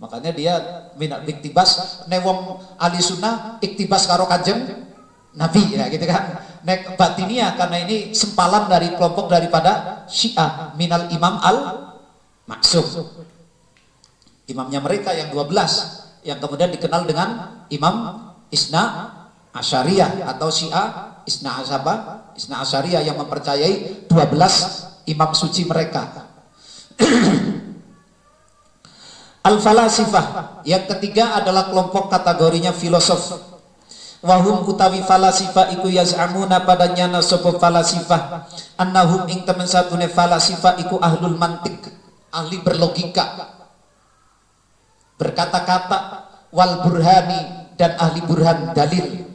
S2: Makanya dia minal iktibas, newong ahli sunnah iktibas karo kanjeng Nabi ya gitu kan. Nek batiniyah karena ini sempalan dari kelompok daripada Syiah minal imam al maksum. Imamnya mereka yang 12 yang kemudian dikenal dengan Imam Isna Asyariyah atau Syiah Isna Asyariyah yang mempercayai 12 imam suci mereka. Al-falasifah yang ketiga adalah kelompok kategorinya filosof. Wahum utawi falasifah iku yaz'amuna padanya nasopo falasifah annahum ing temen satune falasifah iku ahlul mantik, ahli berlogika, berkata-kata, wal burhani dan ahli burhan dalil.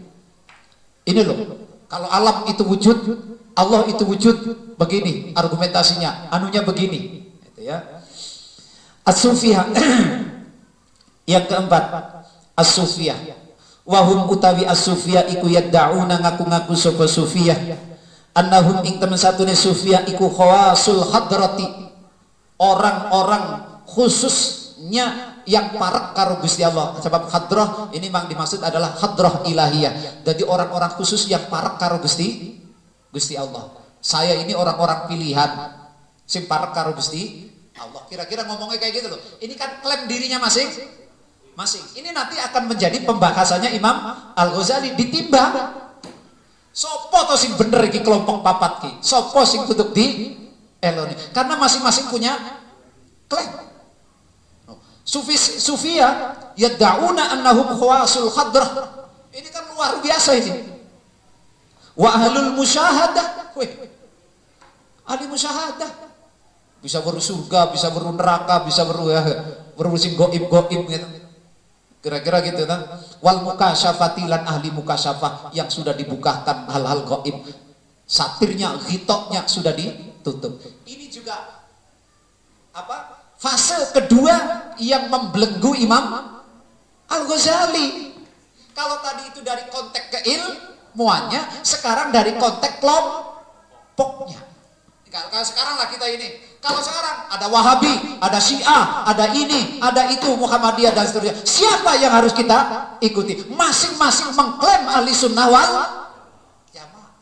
S2: Ini loh, kalau alam itu wujud, Allah itu wujud, begini argumentasinya, anunya begini, gitu ya. As-sufiyah yang keempat, as-sufiyah. Wahum utawi as-sufiyah iku yadda'una ngaku-ngaku sapa sufiyah annahum ing temen satune sufiyah iku khawasul hadrati, orang-orang khususnya yang parek karo Gusti Allah. Sebab hadrah ini memang dimaksud adalah hadrah ilahiyah. Jadi orang-orang khusus yang parek karo Gusti Allah. Saya ini orang-orang pilihan sing parek karo Gusti Allah. Kira-kira ngomongnya kayak gitu loh. Ini kan klaim dirinya masing. Ini nanti akan menjadi pembahasannya Imam Al-Ghazali ditimbang. Sopo to sing bener iki kelompok papat ki? Sopo sing kutuk di eloni? Karena masing-masing punya klaim. Sufia yadda'una annahum khawasul khadrah. Ini kan luar biasa ini. Wa ahlul musyahadah. Ahli musyahadah. Bisa beru surga, bisa beru neraka, bisa beru sing goib gitu. Kira-kira gitu kan. Wal mukasyafati lan ahli mukasyafah yang sudah dibukakan hal-hal goib. Satirnya, ghitoknya sudah ditutup. Ini juga apa? Fase kedua yang membelenggu Imam Al-Ghazali. Kalau tadi itu dari konteks keilmuannya, sekarang dari konteks kelompoknya. Kalau sekarang lah kita ini. Kalau sekarang ada Wahabi, ada Syiah, ada ini, ada itu, Muhammadiyah dan seterusnya. Siapa yang harus kita ikuti? Masing-masing mengklaim ahli sunnah wal jamaah.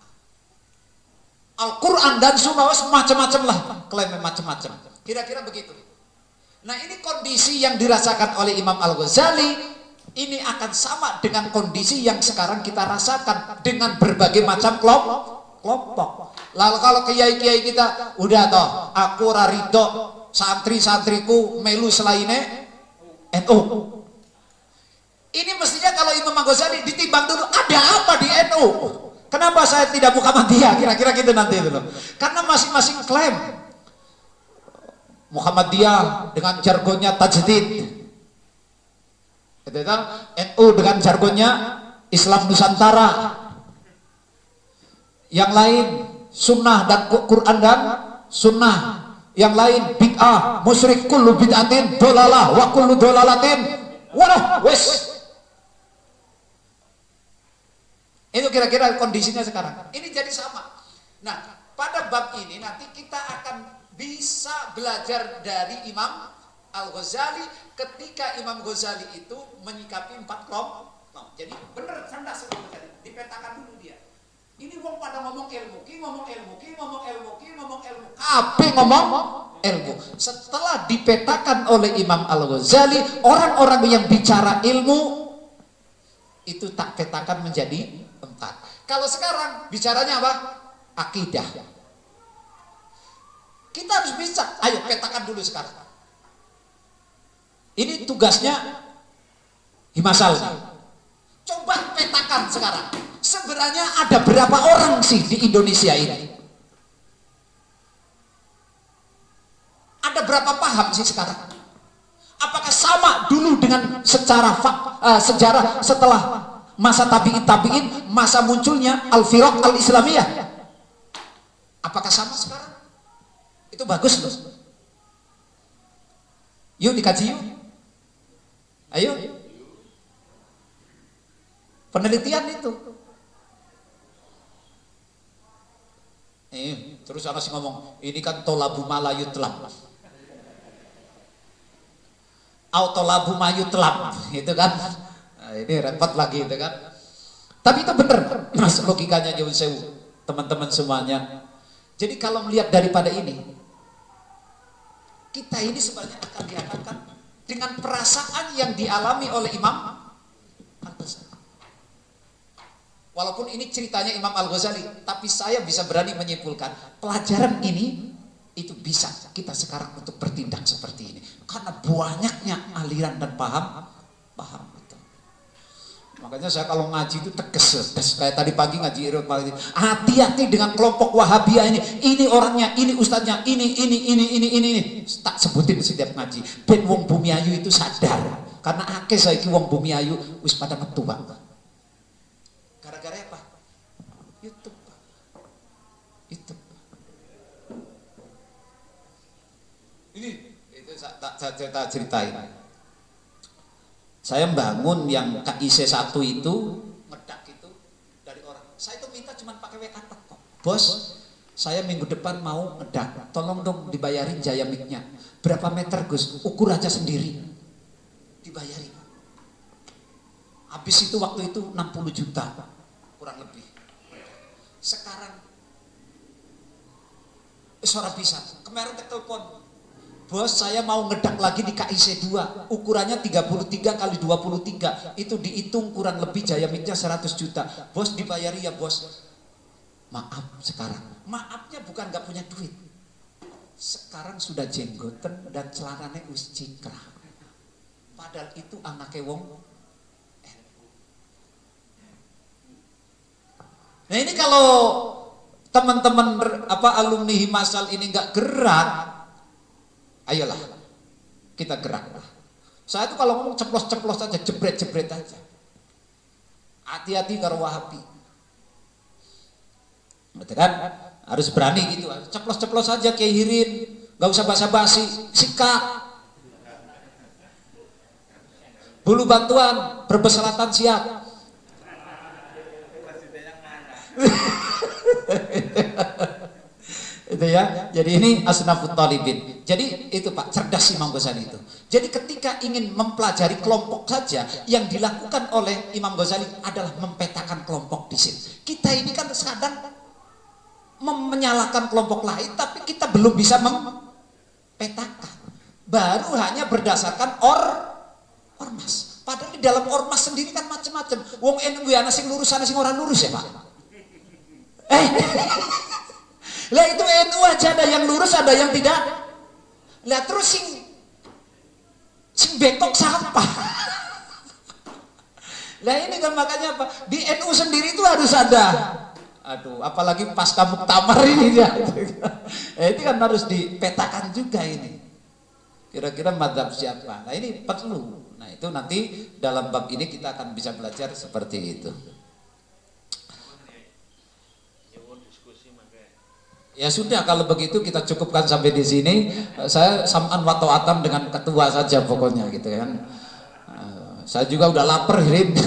S2: Al-Quran dan sunnah macam-macam lah, klaimnya macam-macam. Kira-kira begitu. Nah ini kondisi yang dirasakan oleh Imam Al-Ghazali, ini akan sama dengan kondisi yang sekarang kita rasakan dengan berbagai macam kelompok. Lalu kalau kiai-kiai kita udah toh, aku rarido santri-santriku melu selainnya NU. Ini mestinya kalau Imam Al-Ghazali ditimbang dulu, ada apa di NU? Kenapa saya tidak Muhammadiyah? Kira-kira gitu nanti itu loh. Karena masing-masing klaim. Muhammadiyah dengan jargonnya tajdid, NU dengan jargonnya Islam Nusantara, yang lain sunnah dan Quran dan sunnah, yang lain bid'ah, musyrik, kullu bid'atin dolalah wa kullu dolalatin walah wes. Itu kira-kira kondisinya sekarang. Ini jadi sama. Nah, pada bab ini nanti kita akan bisa belajar dari Imam Al-Ghazali ketika Imam Ghazali itu menyikapi 4 kelompok. Jadi benar cerdas Imam Ghazali, dipetakan dulu dia. Ini wong pada ngomong ilmu, ngomong ilmu, ngomong ilmu, ngomong ilmu. Apa ngomong ilmu? Setelah dipetakan oleh Imam Al-Ghazali, orang-orang yang bicara ilmu itu tak petakan menjadi 4. Kalau sekarang bicaranya apa? Akidah. Kita harus bisa. Ayo petakan dulu sekarang. Ini tugasnya Himasal. Coba petakan sekarang. Sebenarnya ada berapa orang sih di Indonesia ini? Ada berapa paham sih sekarang? Apakah sama dulu dengan sejarah setelah masa tabi'in, masa munculnya al-firaq al-islamiyah? Apakah sama sekarang? Itu bagus loh. Yuk dikaji yuk. Ayo. Penelitian itu. Terus orang sih ngomong, ini kan tolabu malayu telam. Autolabu mayu telam, itu kan. Nah, ini repot lagi itu kan. Tapi itu benar, mas logikanya Nyuwun Sewu, teman-teman semuanya. Jadi kalau melihat daripada ini, kita ini sebenarnya akan dihadapkan dengan perasaan yang dialami oleh Imam Al-Ghazali. Walaupun ini ceritanya Imam Al-Ghazali, tapi saya bisa berani menyimpulkan pelajaran ini itu bisa kita sekarang untuk bertindak seperti ini karena banyaknya aliran dan paham itu. Makanya saya kalau ngaji itu tegas, kayak tadi pagi ngaji hati-hati dengan kelompok Wahabiyah ini orangnya, ini ustadznya, ini tak sebutin setiap ngaji. Ben wong Bumiayu itu sadar karena akeh saiki wong Bumiayu wis pada metu Pak. Gara-gara apa? YouTube. Ini itu tak ceritain. Saya bangun yang KIC 1 itu ngedak itu dari orang. Saya itu minta cuma pakai WA kok. Bos, saya minggu depan mau ngedak. Tolong dong dibayarin jaya mic-nya. Berapa meter Gus? Ukur aja sendiri. Dibayarin. Habis itu waktu itu 60 juta kurang lebih. Sekarang suara bisa. Kemarin telepon. Bos, saya mau ngedak lagi di KIC 2, ukurannya 33 kali 23, itu dihitung kurang lebih jaya mic-nya 100 juta. Bos dibayari ya bos. Maaf sekarang, maafnya bukan gak punya duit. Sekarang sudah jenggoten dan celananya wis cikrah. Padahal itu anaknya wong. Nah ini kalau teman-teman alumni Himasal ini gak gerak, ayolah kita geraklah. Saya tuh kalau ngomong ceplos-ceplos aja, jebret-jebret aja. Hati-hati karo Wahabi. Betul kan? Harus berani gitu. Ceplos-ceplos aja Kiai Hirin, nggak usah basa-basi, sikap. Bulu bantuan, Brebes Selatan siap. Itu ya. Jadi ini asnafut talibin. Jadi itu Pak, cerdas Imam Ghazali itu. Jadi ketika ingin mempelajari kelompok saja, yang dilakukan oleh Imam Ghazali adalah mempetakan kelompok di sini. Kita ini kan kadang menyalahkan kelompok lain, tapi kita belum bisa mempetakan. Baru hanya berdasarkan ormas. Padahal di dalam ormas sendiri kan macam-macam. Wong NU ana sing lurus, ana sing ora lurus ya Pak. Lah itu NU aja ada yang lurus, ada yang tidak. Lah terus sing bengkok siapa? Lah ini kan makanya apa? Di NU sendiri itu harus ada. Aduh, apalagi pasca muktamar ini ya. Ini kan harus dipetakan juga ini. Kira-kira mazhab siapa? Nah ini perlu. Nah itu nanti dalam bab ini kita akan bisa belajar seperti itu. Ya sudah, kalau begitu kita cukupkan sampai di sini. Saya sam'an wa ta'atan dengan ketua saja pokoknya gitu kan. Saya juga udah lapar Hirin.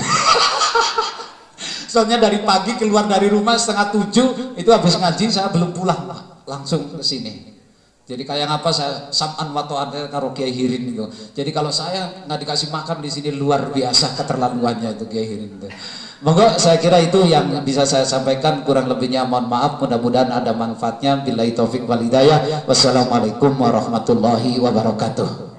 S2: Soalnya dari pagi keluar dari rumah 6:30 itu habis ngaji, saya belum pulang langsung ke sini. Jadi kayak apa saya sam'an wa ta'atan karo Kiai Hirin gitu. Jadi kalau saya nggak dikasih makan di sini luar biasa keterlaluannya itu Kiai Hirin itu. Monggo, saya kira itu yang bisa saya sampaikan, kurang lebihnya mohon maaf, mudah-mudahan ada manfaatnya. Billahi taufik wal hidayah. Wassalamualaikum warahmatullahi wabarakatuh.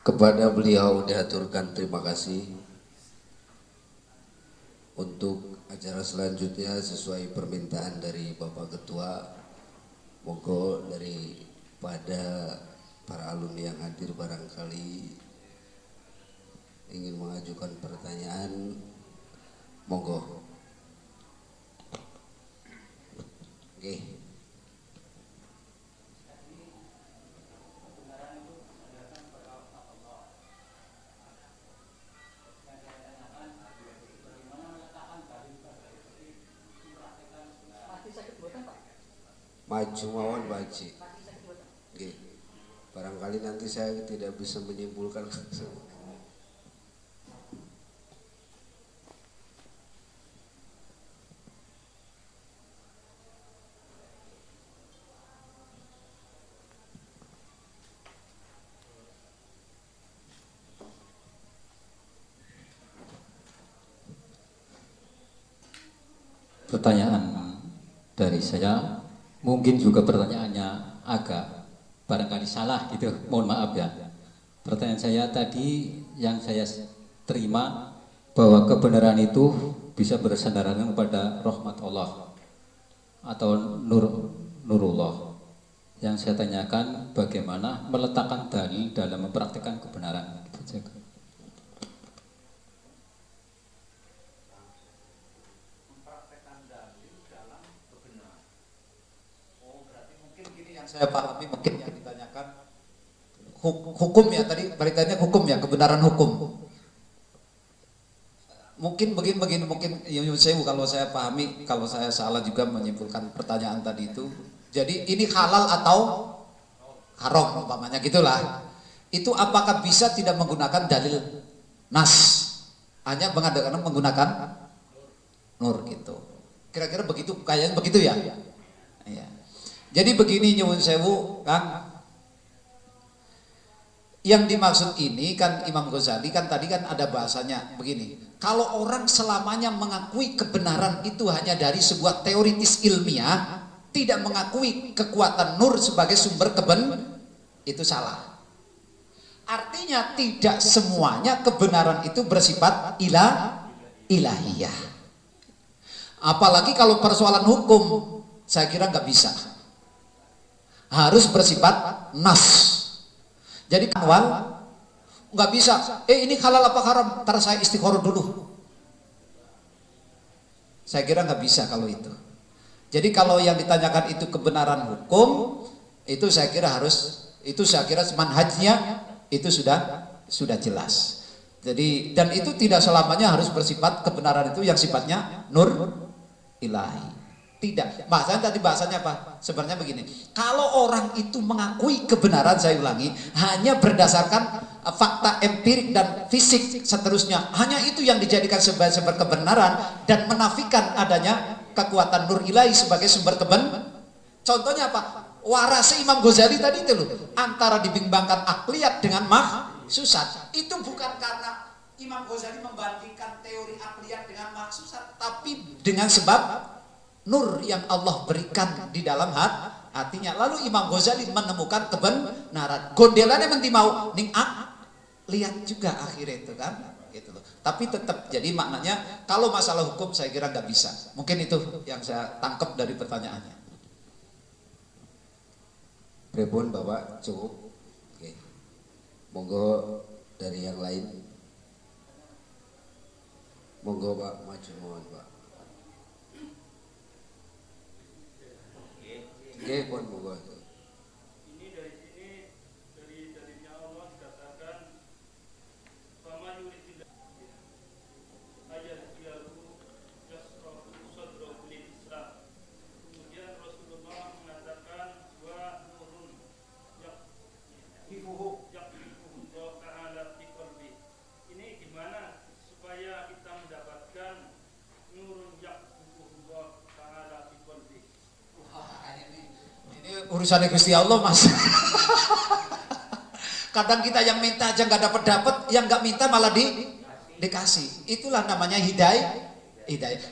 S1: Kepada beliau diaturkan terima kasih. Untuk acara selanjutnya sesuai permintaan dari Bapak Ketua, monggo daripada para alumni yang hadir barangkali ingin mengajukan pertanyaan, monggo. Oke. Maju mawon baji. Oke. Barangkali nanti saya tidak bisa menyimpulkan.
S2: Pertanyaan dari saya, mungkin juga pertanyaannya agak barangkali salah gitu, mohon maaf ya. Pertanyaan saya tadi yang saya terima bahwa kebenaran itu bisa bersandaran pada rahmat Allah atau nurullah. Yang saya tanyakan bagaimana meletakkan dalil dalam mempraktikkan kebenaran. Saya pahami mungkin yang ditanyakan hukum ya, tadi beritanya hukum ya, kebenaran hukum. Mungkin begini mungkin kalau saya pahami, kalau saya salah juga menyimpulkan pertanyaan tadi itu. Jadi ini halal atau haram umpamanya gitulah. Itu apakah bisa tidak menggunakan dalil nas, hanya menggunakan nur gitu. Kira-kira begitu, kayaknya begitu ya. Iya. Jadi begini nyuwun sewu Kang, yang dimaksud ini kan Imam Ghazali kan tadi kan ada bahasanya begini, kalau orang selamanya mengakui kebenaran itu hanya dari sebuah teoritis ilmiah, tidak mengakui kekuatan nur sebagai sumber itu salah. Artinya tidak semuanya kebenaran itu bersifat ilahiyah. Apalagi kalau persoalan hukum, saya kira nggak bisa. Harus bersifat nas. Jadi awal nggak bisa. Ini halal apa haram? Ntar saya istikharah dulu. Saya kira nggak bisa kalau itu. Jadi kalau yang ditanyakan itu kebenaran hukum, itu saya kira manhajnya itu sudah jelas. Jadi dan itu tidak selamanya harus bersifat kebenaran itu yang sifatnya nur ilahi. Tidak, bahasanya apa? Sebenarnya begini, kalau orang itu mengakui kebenaran, saya ulangi, hanya berdasarkan fakta empirik dan fisik seterusnya, hanya itu yang dijadikan sebagai sumber kebenaran dan menafikan adanya kekuatan nur ilahi sebagai sumber contohnya apa? Warasi Imam Ghazali tadi itu loh, antara dibimbangkan akliyat dengan mahsusat, itu bukan karena Imam Ghazali membandingkan teori akliyat dengan mahsusat, tapi dengan sebab nur yang Allah berikan di dalam hatinya. Lalu Imam Ghazali menemukan kebenaran. Gondelannya menti mau ning lihat juga akhirnya itu kan, gitu loh. Tapi tetap jadi maknanya kalau masalah hukum saya kira nggak bisa. Mungkin itu yang saya tangkap dari pertanyaannya.
S1: Pripun Bapak cukup. Oke. Monggo dari yang lain. Monggo Pak maju mohon Pak. Oke, pun monggo.
S3: Ini dari sini dari dalilnya Allah dikatakan fama yuridillah ayat yahu yasrahu sadrahu lil Islam. Kemudian Rasulullah mengatakan wa nurun yakhifuhu Allah ta'ala fi qalbi. Ini gimana supaya kita
S2: urusannya Gusti Allah Mas. Kadang kita yang minta aja nggak dapat, yang nggak minta malah dikasih. Itulah namanya hidayah.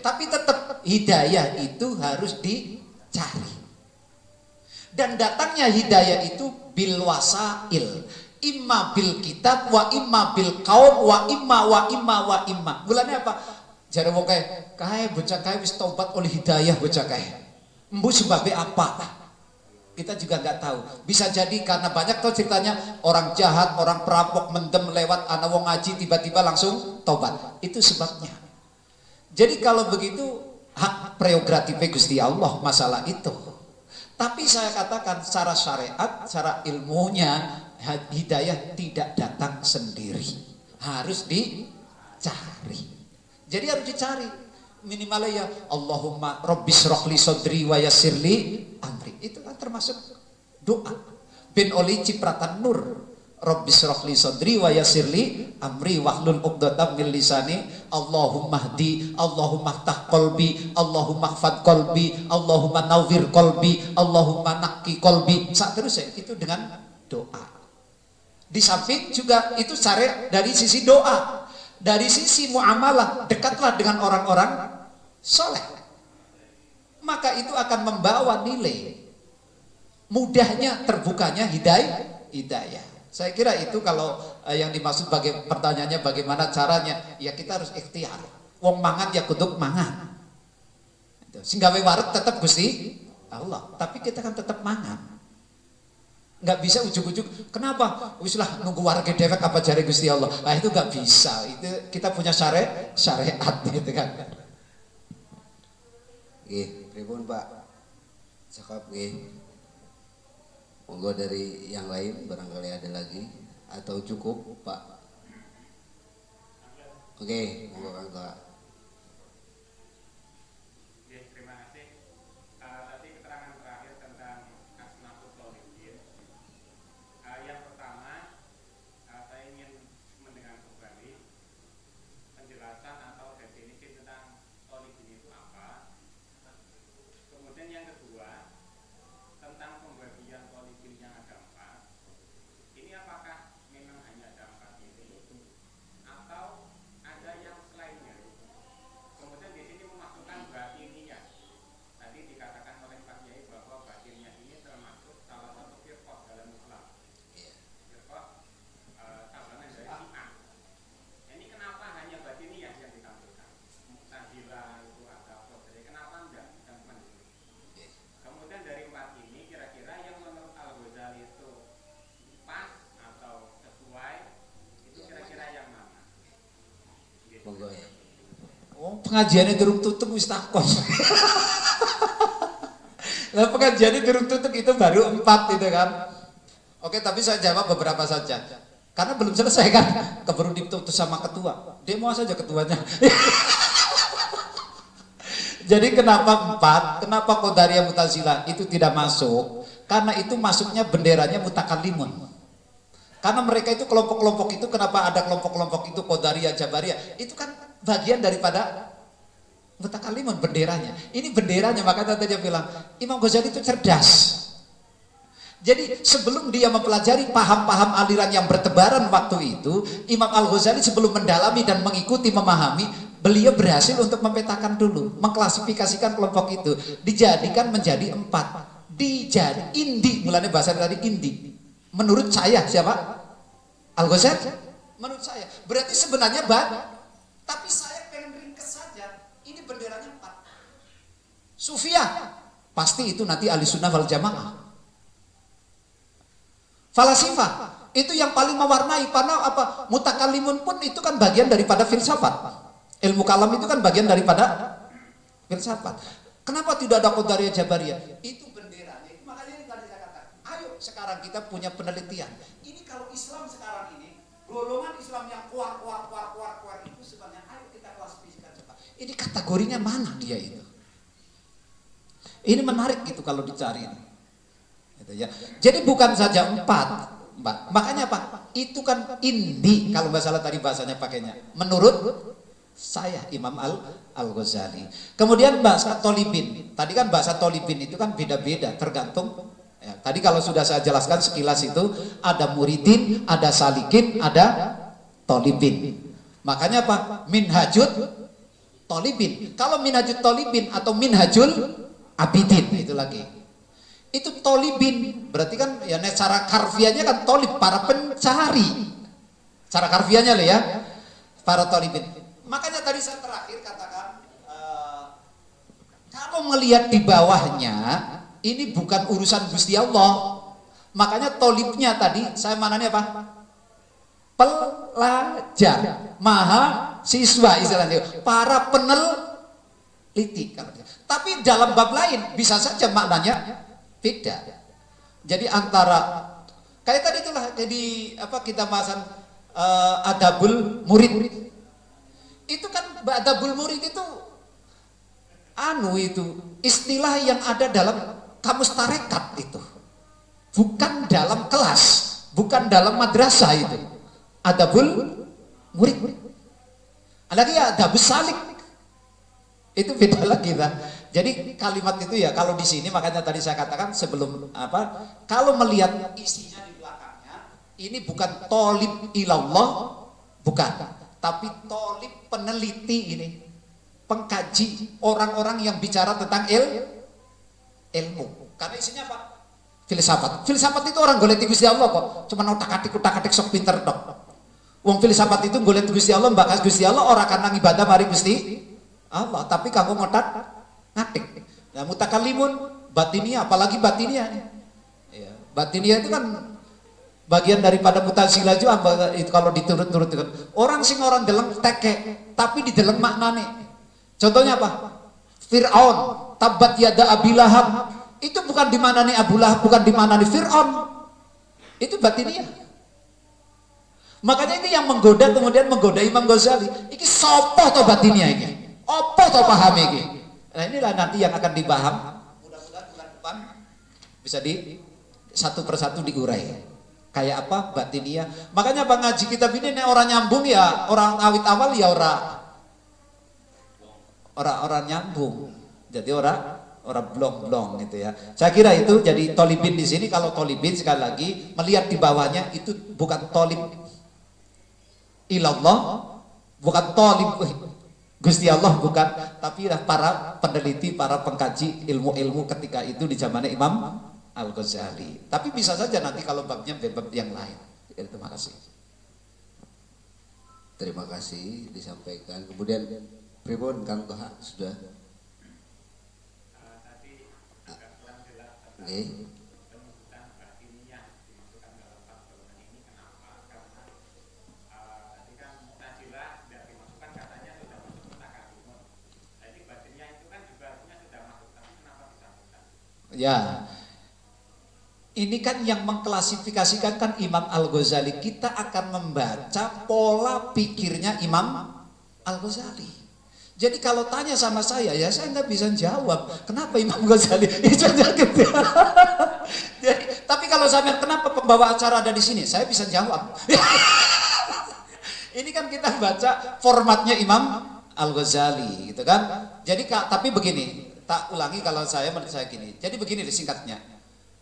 S2: Tapi tetap hidayah itu harus dicari. Dan datangnya hidayah itu bil wasail. Imma bil kitab wa imma bil qaul wa imma. Bulannya apa? Jare wong kae bocah kae wis tobat oleh hidayah bocah kae. Embu sebabnya apa? Kita juga nggak tahu. Bisa jadi karena banyak tuh ceritanya orang jahat, orang perampok mendem lewat anak wong ngaji tiba-tiba langsung tobat. Itu sebabnya. Jadi kalau begitu hak prerogatif Gusti Allah masalah itu. Tapi saya katakan secara syariat, secara ilmunya hidayah tidak datang sendiri. Harus dicari. Jadi harus dicari. Minimalnya ya Allahumma rabbis rohli sodri wa yassirli amri. Itu kan termasuk doa. Bin oli cipratan nur. Rabbis rohli sodri wa yassirli amri wahlul uqdatam min lisani. Allahumma hdi, Allahumma ftah qalbi, Allahumma khfad qalbi, Allahumma nawwir qalbi, Allahumma naqi qalbi. Seterusnya itu dengan doa. Di samping juga itu cara dari sisi doa. Dari sisi muamalah, dekatlah dengan orang-orang soleh. Maka itu akan membawa nilai. Mudahnya terbukanya hidayah. Saya kira itu kalau yang dimaksud pertanyaannya bagaimana caranya, ya kita harus ikhtiar. Wong mangan ya kuduk mangan. Sehingga wareg tetap Gusti Allah, tapi kita kan tetap mangan. Nggak bisa ujuk-ujuk. Kenapa? Wislah nunggu warga dewek apa jari Gusti Allah. Nah itu nggak bisa. Itu kita punya syariat gitu kan.
S1: Pripun Pak? Cakap monggo dari yang lain barangkali ada lagi atau cukup Pak? Oke, monggo Kang Toha.
S2: Pengajiannya durung tutup wis takon. Nah, pengajiannya durung tutup itu baru 4 itu kan. Oke, tapi saya jawab beberapa saja. Karena belum selesai kan. Keburu ditutup sama ketua. Demo saja ketuanya. Jadi kenapa 4? Kenapa Qadariyah Mu'tazilah itu tidak masuk? Karena itu masuknya benderanya mutakallimun. Karena mereka itu kelompok-kelompok itu, kenapa ada kelompok-kelompok itu Qadariyah, Jabariyah? Itu kan bagian daripada mutakallimun benderanya. Ini benderanya, makanya tadi dia bilang Imam Ghazali itu cerdas. Jadi sebelum dia mempelajari paham-paham aliran yang bertebaran waktu itu, Imam Al-Ghazali sebelum mendalami dan mengikuti memahami, beliau berhasil untuk mempetakan dulu, mengklasifikasikan kelompok itu, dijadikan menjadi 4. Dijadi indi, mulanya bahasa tadi indi. Menurut saya siapa? Al-Ghazali. Menurut saya. Berarti sebenarnya banyak. Tapi saya pengen ringkes saja. Ini benderanya 4. Sufiyah. Pasti itu nanti ahli sunnah wal jamaah. Falasifah. Itu yang paling mewarnai. Karena apa? Mutakallimun pun itu kan bagian daripada filsafat. Ilmu kalam itu kan bagian daripada filsafat. Kenapa tidak ada Qadariyah Jabariyah? Itu benderanya. Makanya ini tadi saya katakan. Ayo sekarang kita punya penelitian. Ini kalau Islam sekarang ini, golongan Islam yang kuat itu sebenarnya ayo kita klasifikasikan coba. Ini kategorinya mana dia itu? Ini menarik gitu kalau dicari. Gitu ya. Jadi bukan saja 4. Makanya apa? Itu kan indi kalau nggak salah tadi bahasanya pakainya. Menurut saya Imam Al-Ghazali. Kemudian bahasa tolibin. Tadi kan bahasa tolibin itu kan beda-beda tergantung Ya, tadi kalau sudah saya jelaskan sekilas itu ada muridin, ada salikin, ada tolibin. Makanya apa? Minhajut tolibin. Kalau minhajut tolibin atau minhajul abidin itu lagi. Itu tolibin berarti kan ya cara harfiahnya kan tolib, para pencari. Cara harfiahnya loh ya, para tolibin. Makanya tadi saya terakhir katakan kalau melihat di bawahnya ini bukan urusan Gusti Allah. Makanya tolibnya tadi saya mananya apa? Pelajar, mahasiswa istilahnya, para peneliti. Tapi dalam bab lain bisa saja maknanya beda. Jadi antara kayak tadi itulah jadi apa kita bahasan adabul murid. Itu kan adabul murid itu itu istilah yang ada dalam kamus tarekat itu. Bukan dalam kelas, bukan dalam madrasah itu. Adabul murid. Lagi adabus salik. Itu beda lagi lah. Jadi kalimat itu ya kalau di sini makanya tadi saya katakan sebelum apa kalau melihat isinya di belakangnya ini bukan tolib ilallah bukan, tapi tolib peneliti ini, pengkaji, orang-orang yang bicara tentang ilmu. Karena isinya apa? Filsafat. Filsafat itu orang golek Gusti Allah kok. Cuma utak-atik sok pinter dok. Wong filsafat itu golek Gusti Allah, bahas Gusti Allah orang karena ibadah mari Gusti Allah, tapi kanggo ngotak ngatik. Nah, mutakallimun batinia, apalagi batinia. Ya, batinia itu kan bagian daripada mutazilah juga itu kalau diturut-turut orang sing orang deleng teke tapi di deleng maknane. Contohnya apa? Fir'aun, tabat yada Abi Lahab. Itu bukan di mana nih Abu Lahab, bukan di mana nih Fir'aun. Itu batinia. Makanya ini yang menggoda kemudian menggoda Imam Ghazali. Iki sopo to batinia iki? Apa to paham iki? Nah inilah nanti yang akan dibaham. Mudah-mudahan bulan depan bisa di satu persatu diurai. Kayak apa batinia? Makanya Bang ngaji kitab ini nek orang nyambung ya, orang awit awal ya orang nyambung. Jadi orang blong-blong gitu ya. Saya kira itu jadi tolibin di sini. Kalau tolibin sekali lagi melihat di bawahnya itu bukan tolib ilallah, bukan tolib Gusti Allah bukan, tapi para peneliti, para pengkaji ilmu-ilmu ketika itu di zamannya Imam Al-Ghazali. Tapi bisa saja nanti kalau babnya bab yang lain. Terima kasih.
S1: Terima kasih disampaikan. Kemudian pripun Kang Toha sudah? Oke.
S2: Ya, ini kan yang mengklasifikasikan kan Imam Al-Ghazali. Kita akan membaca pola pikirnya Imam Al-Ghazali. Jadi kalau tanya sama saya, ya saya nggak bisa jawab. Kenapa Imam Ghazali? Gitu. Jadi, tapi kalau saya kenapa pembawa acara ada di sini, saya bisa jawab. Ini kan kita baca formatnya Imam Al-Ghazali, gitu kan? Jadi tapi begini. Tak ulangi kalau menurut saya gini. Jadi begini singkatnya.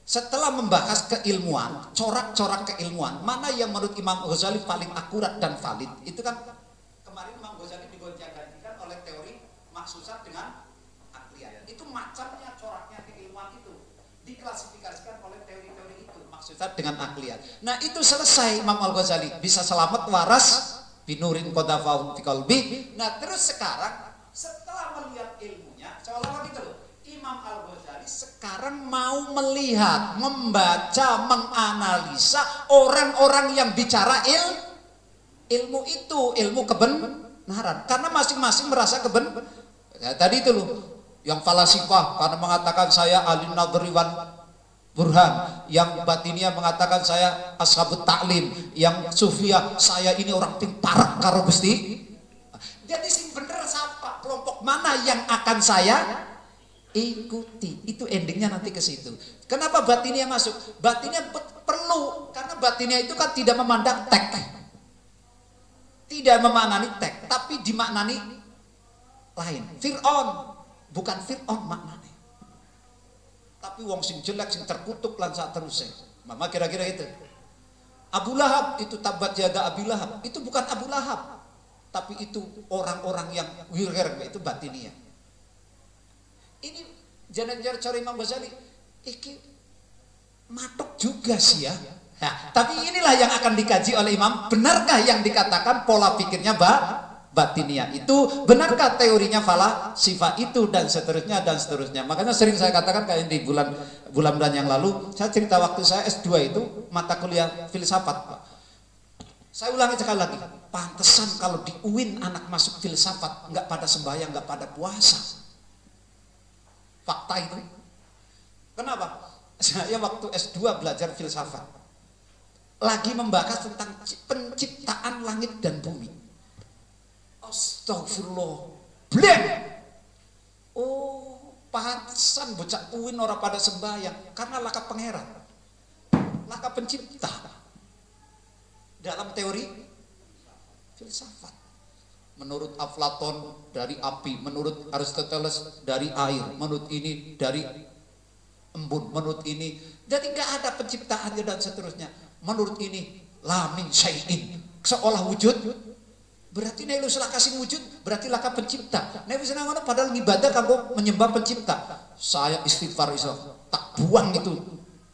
S2: Setelah membahas keilmuan, corak-corak keilmuan, mana yang menurut Imam Ghazali paling akurat dan valid? Itu kan kemarin Imam Ghazali digonjang-ganjikan oleh teori maksusat dengan akliyat. Itu macamnya coraknya keilmuan itu diklasifikasikan oleh teori-teori itu maksusat dengan akliyat. Nah, itu selesai Imam Al-Ghazali, bisa selamat waras binurin qadafahum fi qalbi. Nah, terus sekarang setelah melihat ilmunya, seolah-olah gitu loh, Imam Al-Ghazali sekarang mau melihat, membaca, menganalisa orang-orang yang bicara ilmu itu, ilmu kebenaran. Karena masing-masing merasa ya, tadi itu loh, yang falasifah karena mengatakan saya alim nadhri wal burhan, yang batinia mengatakan saya ashabut ta'lim, yang sufia saya ini orang pintar karo Gusti. Jadi sing bener siapa? Kelompok mana yang akan saya ikuti? Itu endingnya nanti ke situ. Kenapa batinnya masuk? Batinnya perlu karena batinnya itu kan tidak memandang teks, tidak memaknani teks, tapi dimaknani lain. Fir'aun bukan Fir'aun maknanya, tapi wong sing jelek sing terkutuk lan sak terusé. Mama kira-kira itu. Abu Lahab itu tabat yada Abi Lahab, itu bukan Abu Lahab, tapi itu orang-orang yang wirer itu batiniyah. Ini jalan-jalan cari Imam Ghazali, iki matok juga sih ya. Nah, tapi inilah yang akan dikaji oleh Imam. Benarkah yang dikatakan pola pikirnya batiniyah itu? Benarkah teorinya falasifah itu dan seterusnya dan seterusnya? Makanya sering saya katakan kayak di bulan-bulan yang lalu, saya cerita waktu saya S2 itu mata kuliah filsafat. Saya ulangi sekali lagi, pantesan kalau di UIN anak masuk filsafat nggak pada sembahyang, nggak pada puasa. Fakta itu. Kenapa? Saya waktu S2 belajar filsafat, lagi membahas tentang penciptaan langit dan bumi. Astagfirullah, blem. Oh, pantesan bocah UIN orang pada sembahyang karena laka pangeran, laka pencipta. Dalam teori filsafat, menurut Aflaton dari api, menurut Aristoteles dari air, menurut ini dari embun, menurut ini, jadi nggak ada penciptaannya dan seterusnya. Menurut ini lamin syai'in, seolah wujud, berarti nek lu salah kasih wujud, berarti laka pencipta. Nek wis nang ngono padahal ibadah kanggo menyembah pencipta. Saya istighfar iso tak buang itu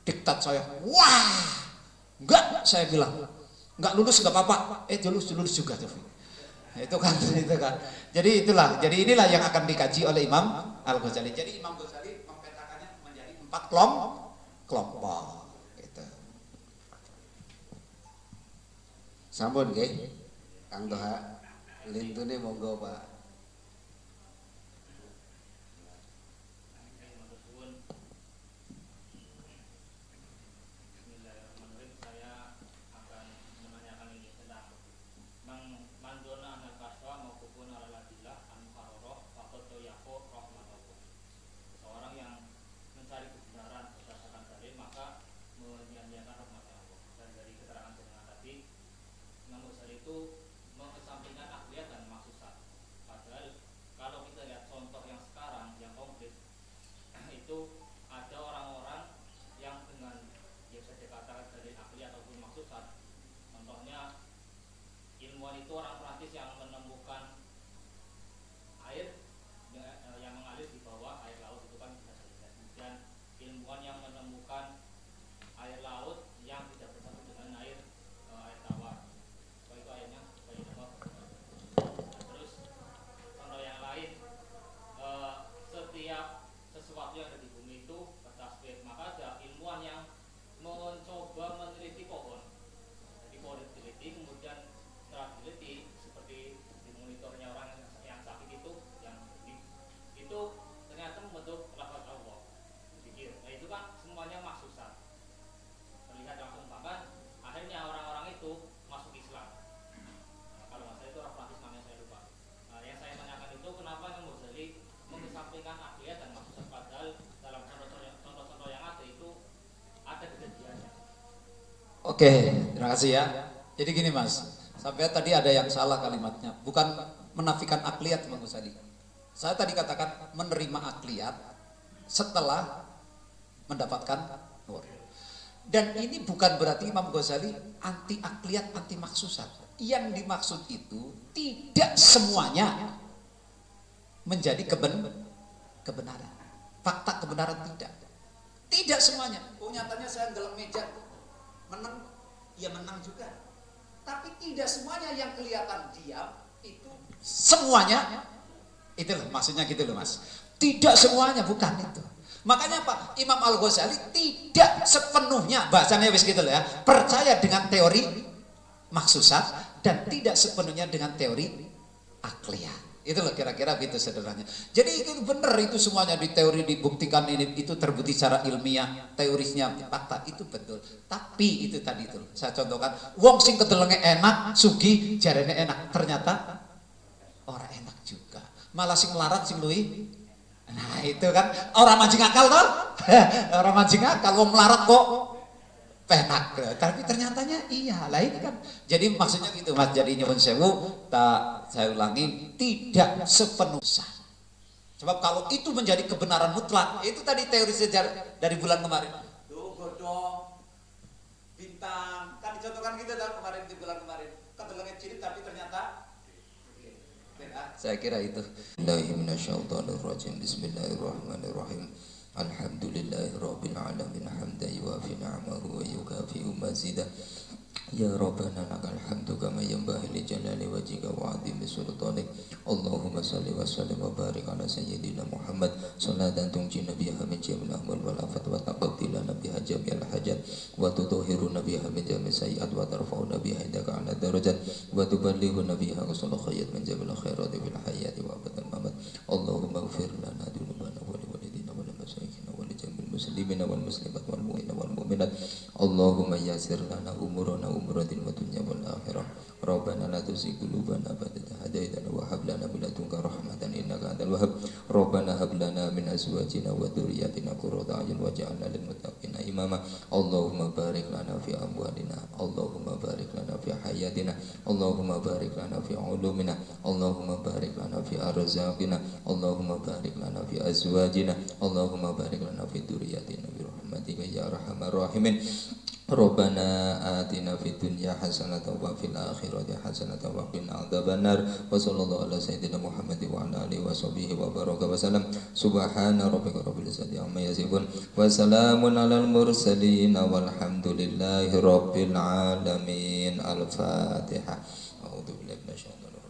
S2: diktat saya. Wah, enggak, saya bilang enggak lulus enggak apa-apa. Lulus juga tuh. Itu kan. Jadi itulah, jadi inilah yang akan dikaji oleh Imam Al-Ghazali. Jadi Imam Ghazali mempetakannya menjadi 4 kelompok.
S1: Sampun nggih. Kang Toha, lintune monggo Pak.
S3: Bismillahirrahmanirrahim. Saya akan menanyakan ini tentang mandona anal kaswa maupun al-ladillah an-muharrarah faqad yaqu rahmatullah. Seorang yang mencari kebenaran berdasarkan dalil maka menyia-nyiakan rahmat Allah. Dan dari keterangan jenengan tadi, Imam Ghazali itu mengesampingkan akliyat dan maksusat. Padahal kalau kita lihat contoh yang sekarang yang konkret itu ada orang-orang yang dengan ya bisa dikatakan dari akliyat ataupun maksusat. Contohnya ilmuwan itu orang Prancis yang menemukan air yang mengalir di bawah air laut itu kan bisa dilihat. Dan ilmuwan yang menemukan air laut yang tidak bersatu dengan air tawar. Itu airnya baik apa? Terus contoh yang lain, setiap sesuatu yang ada di bumi itu bertasbih. Maka ada ilmuwan yang mencoba meneliti pohon. Jadi pohon diteliti, kemudian setelah diteliti seperti di monitornya orang yang sakit itu, itu ternyata membentuk lafaz Allah. Pikir, nah itu kan semuanya maksusat. Terlihat langsung, bahkan akhirnya orang-orang itu masuk Islam. Kalau nggak salah itu orang Prancis namanya saya lupa. Yang saya tanyakan itu kenapa Imam Ghazali mengesampingkan akliyat dan maksusat padahal dalam contoh-contoh yang ada itu ada kejadiannya.
S2: Oke, terima kasih ya. Jadi gini Mas, sampai tadi ada yang salah kalimatnya, bukan menafikan akliyat Imam Ghazali. Saya tadi katakan menerima akliyat setelah mendapatkan nur. Dan ini bukan berarti Imam Ghazali anti akliyat, anti maksusat. Yang dimaksud itu tidak semuanya menjadi kebenaran. Fakta kebenaran tidak. Tidak semuanya. Oh nyatanya saya dalam meja menang, ya menang juga. Tapi tidak semuanya yang kelihatan diam itu semuanya. Itu loh maksudnya gitu loh Mas. Tidak semuanya, bukan itu. Makanya Pak Imam Al-Ghazali tidak sepenuhnya bahasanya wis gitu loh ya, percaya dengan teori maksusat dan tidak sepenuhnya dengan teori akliyat. Itu loh kira-kira gitu sederhananya. Jadi itu benar, itu semuanya di teori dibuktikan, ini itu terbukti secara ilmiah, teorisnya fakta itu betul. Tapi itu tadi itu saya contohkan, wong sing kedelenge enak, sugi jarene enak, ternyata orang enak juga. Malah sing melarat sing luwih. Nah itu kan orang mancing akal toh. Orang mancing akal, wong melarat kok penak. Tapi ternyatanya iya lah ini kan. Jadi maksudnya gitu Mas. Jadi nyuwun sewu, saya ulangi, tidak sepenuhnya. Sebab kalau itu menjadi kebenaran mutlak, itu tadi teori sejarah dari bulan kemarin. Tuh godong, bintang, kan dicontohkan gitu dalam kemarin di bulan kemarin. Kedelengnya cilik tapi ternyata saya kira itu.
S1: Bismillahirrahmanirrahim. Bismillahirrahmanirrahim. Alhamdulillahirabbil alamin hamdan yuwafi ni'amahu wa yukafi'u mazidah. Ya Rabbana lakal hamdu kama yanbaghi li jalali wajhika wa 'azimi sultanik. Allahumma shalli wa sallim wa barik ala sayyidina Muhammad salatan tunjina biha min jamil ahwal wal afat wa taqaddilana biha jamil hajat wa tutahhiruna biha min jamil sayyi'at wa tarfa'una biha indaka 'ala darajat wa tuballighuna biha usul khayat min jamil khairati fil hayati wa abadal mamat. Allahumma ighfir lana dzunubana wa li walidina wa li masyayikhina wa li jamil muslimina wal muslimat wal mu'minina wal mu'minat. Allahumma yassir lana umurana umuratin wa dunya wal akhirah. Rabbana la tuzigh qulubana ba'da idh hadaytana wa hab lana min ladunka rahmatan innaka antal wahhab. Rabbana hab lana min azwajina wa dhurriyyatina qurrata a'yun waj'alna lil muttaqina imama. Allahumma barik lana fi amwalina, Allahumma barik lana fi hayatina, Allahumma barik lana fi ulumina, Allahumma barik lana fi arzaqina, Allahumma barik lana fi azwajina, Allahumma barik lana fi dhurriyyatina bi rahmatika ya arhamar rahimin. Rabbana atina fid dunya hasanatan wa fil akhirati hasanatan wa qina adzabannar. Wa sallallahu ala sayyidina Muhammad wa ala alihi wa sahbihi wa baraka wa salam. Subhana rabbika rabbil izzati amma yasifun wa salamun alal mursalin walhamdulillahi rabbil alamin. Al-Fatihah. A'udzu billahi minasyaitonir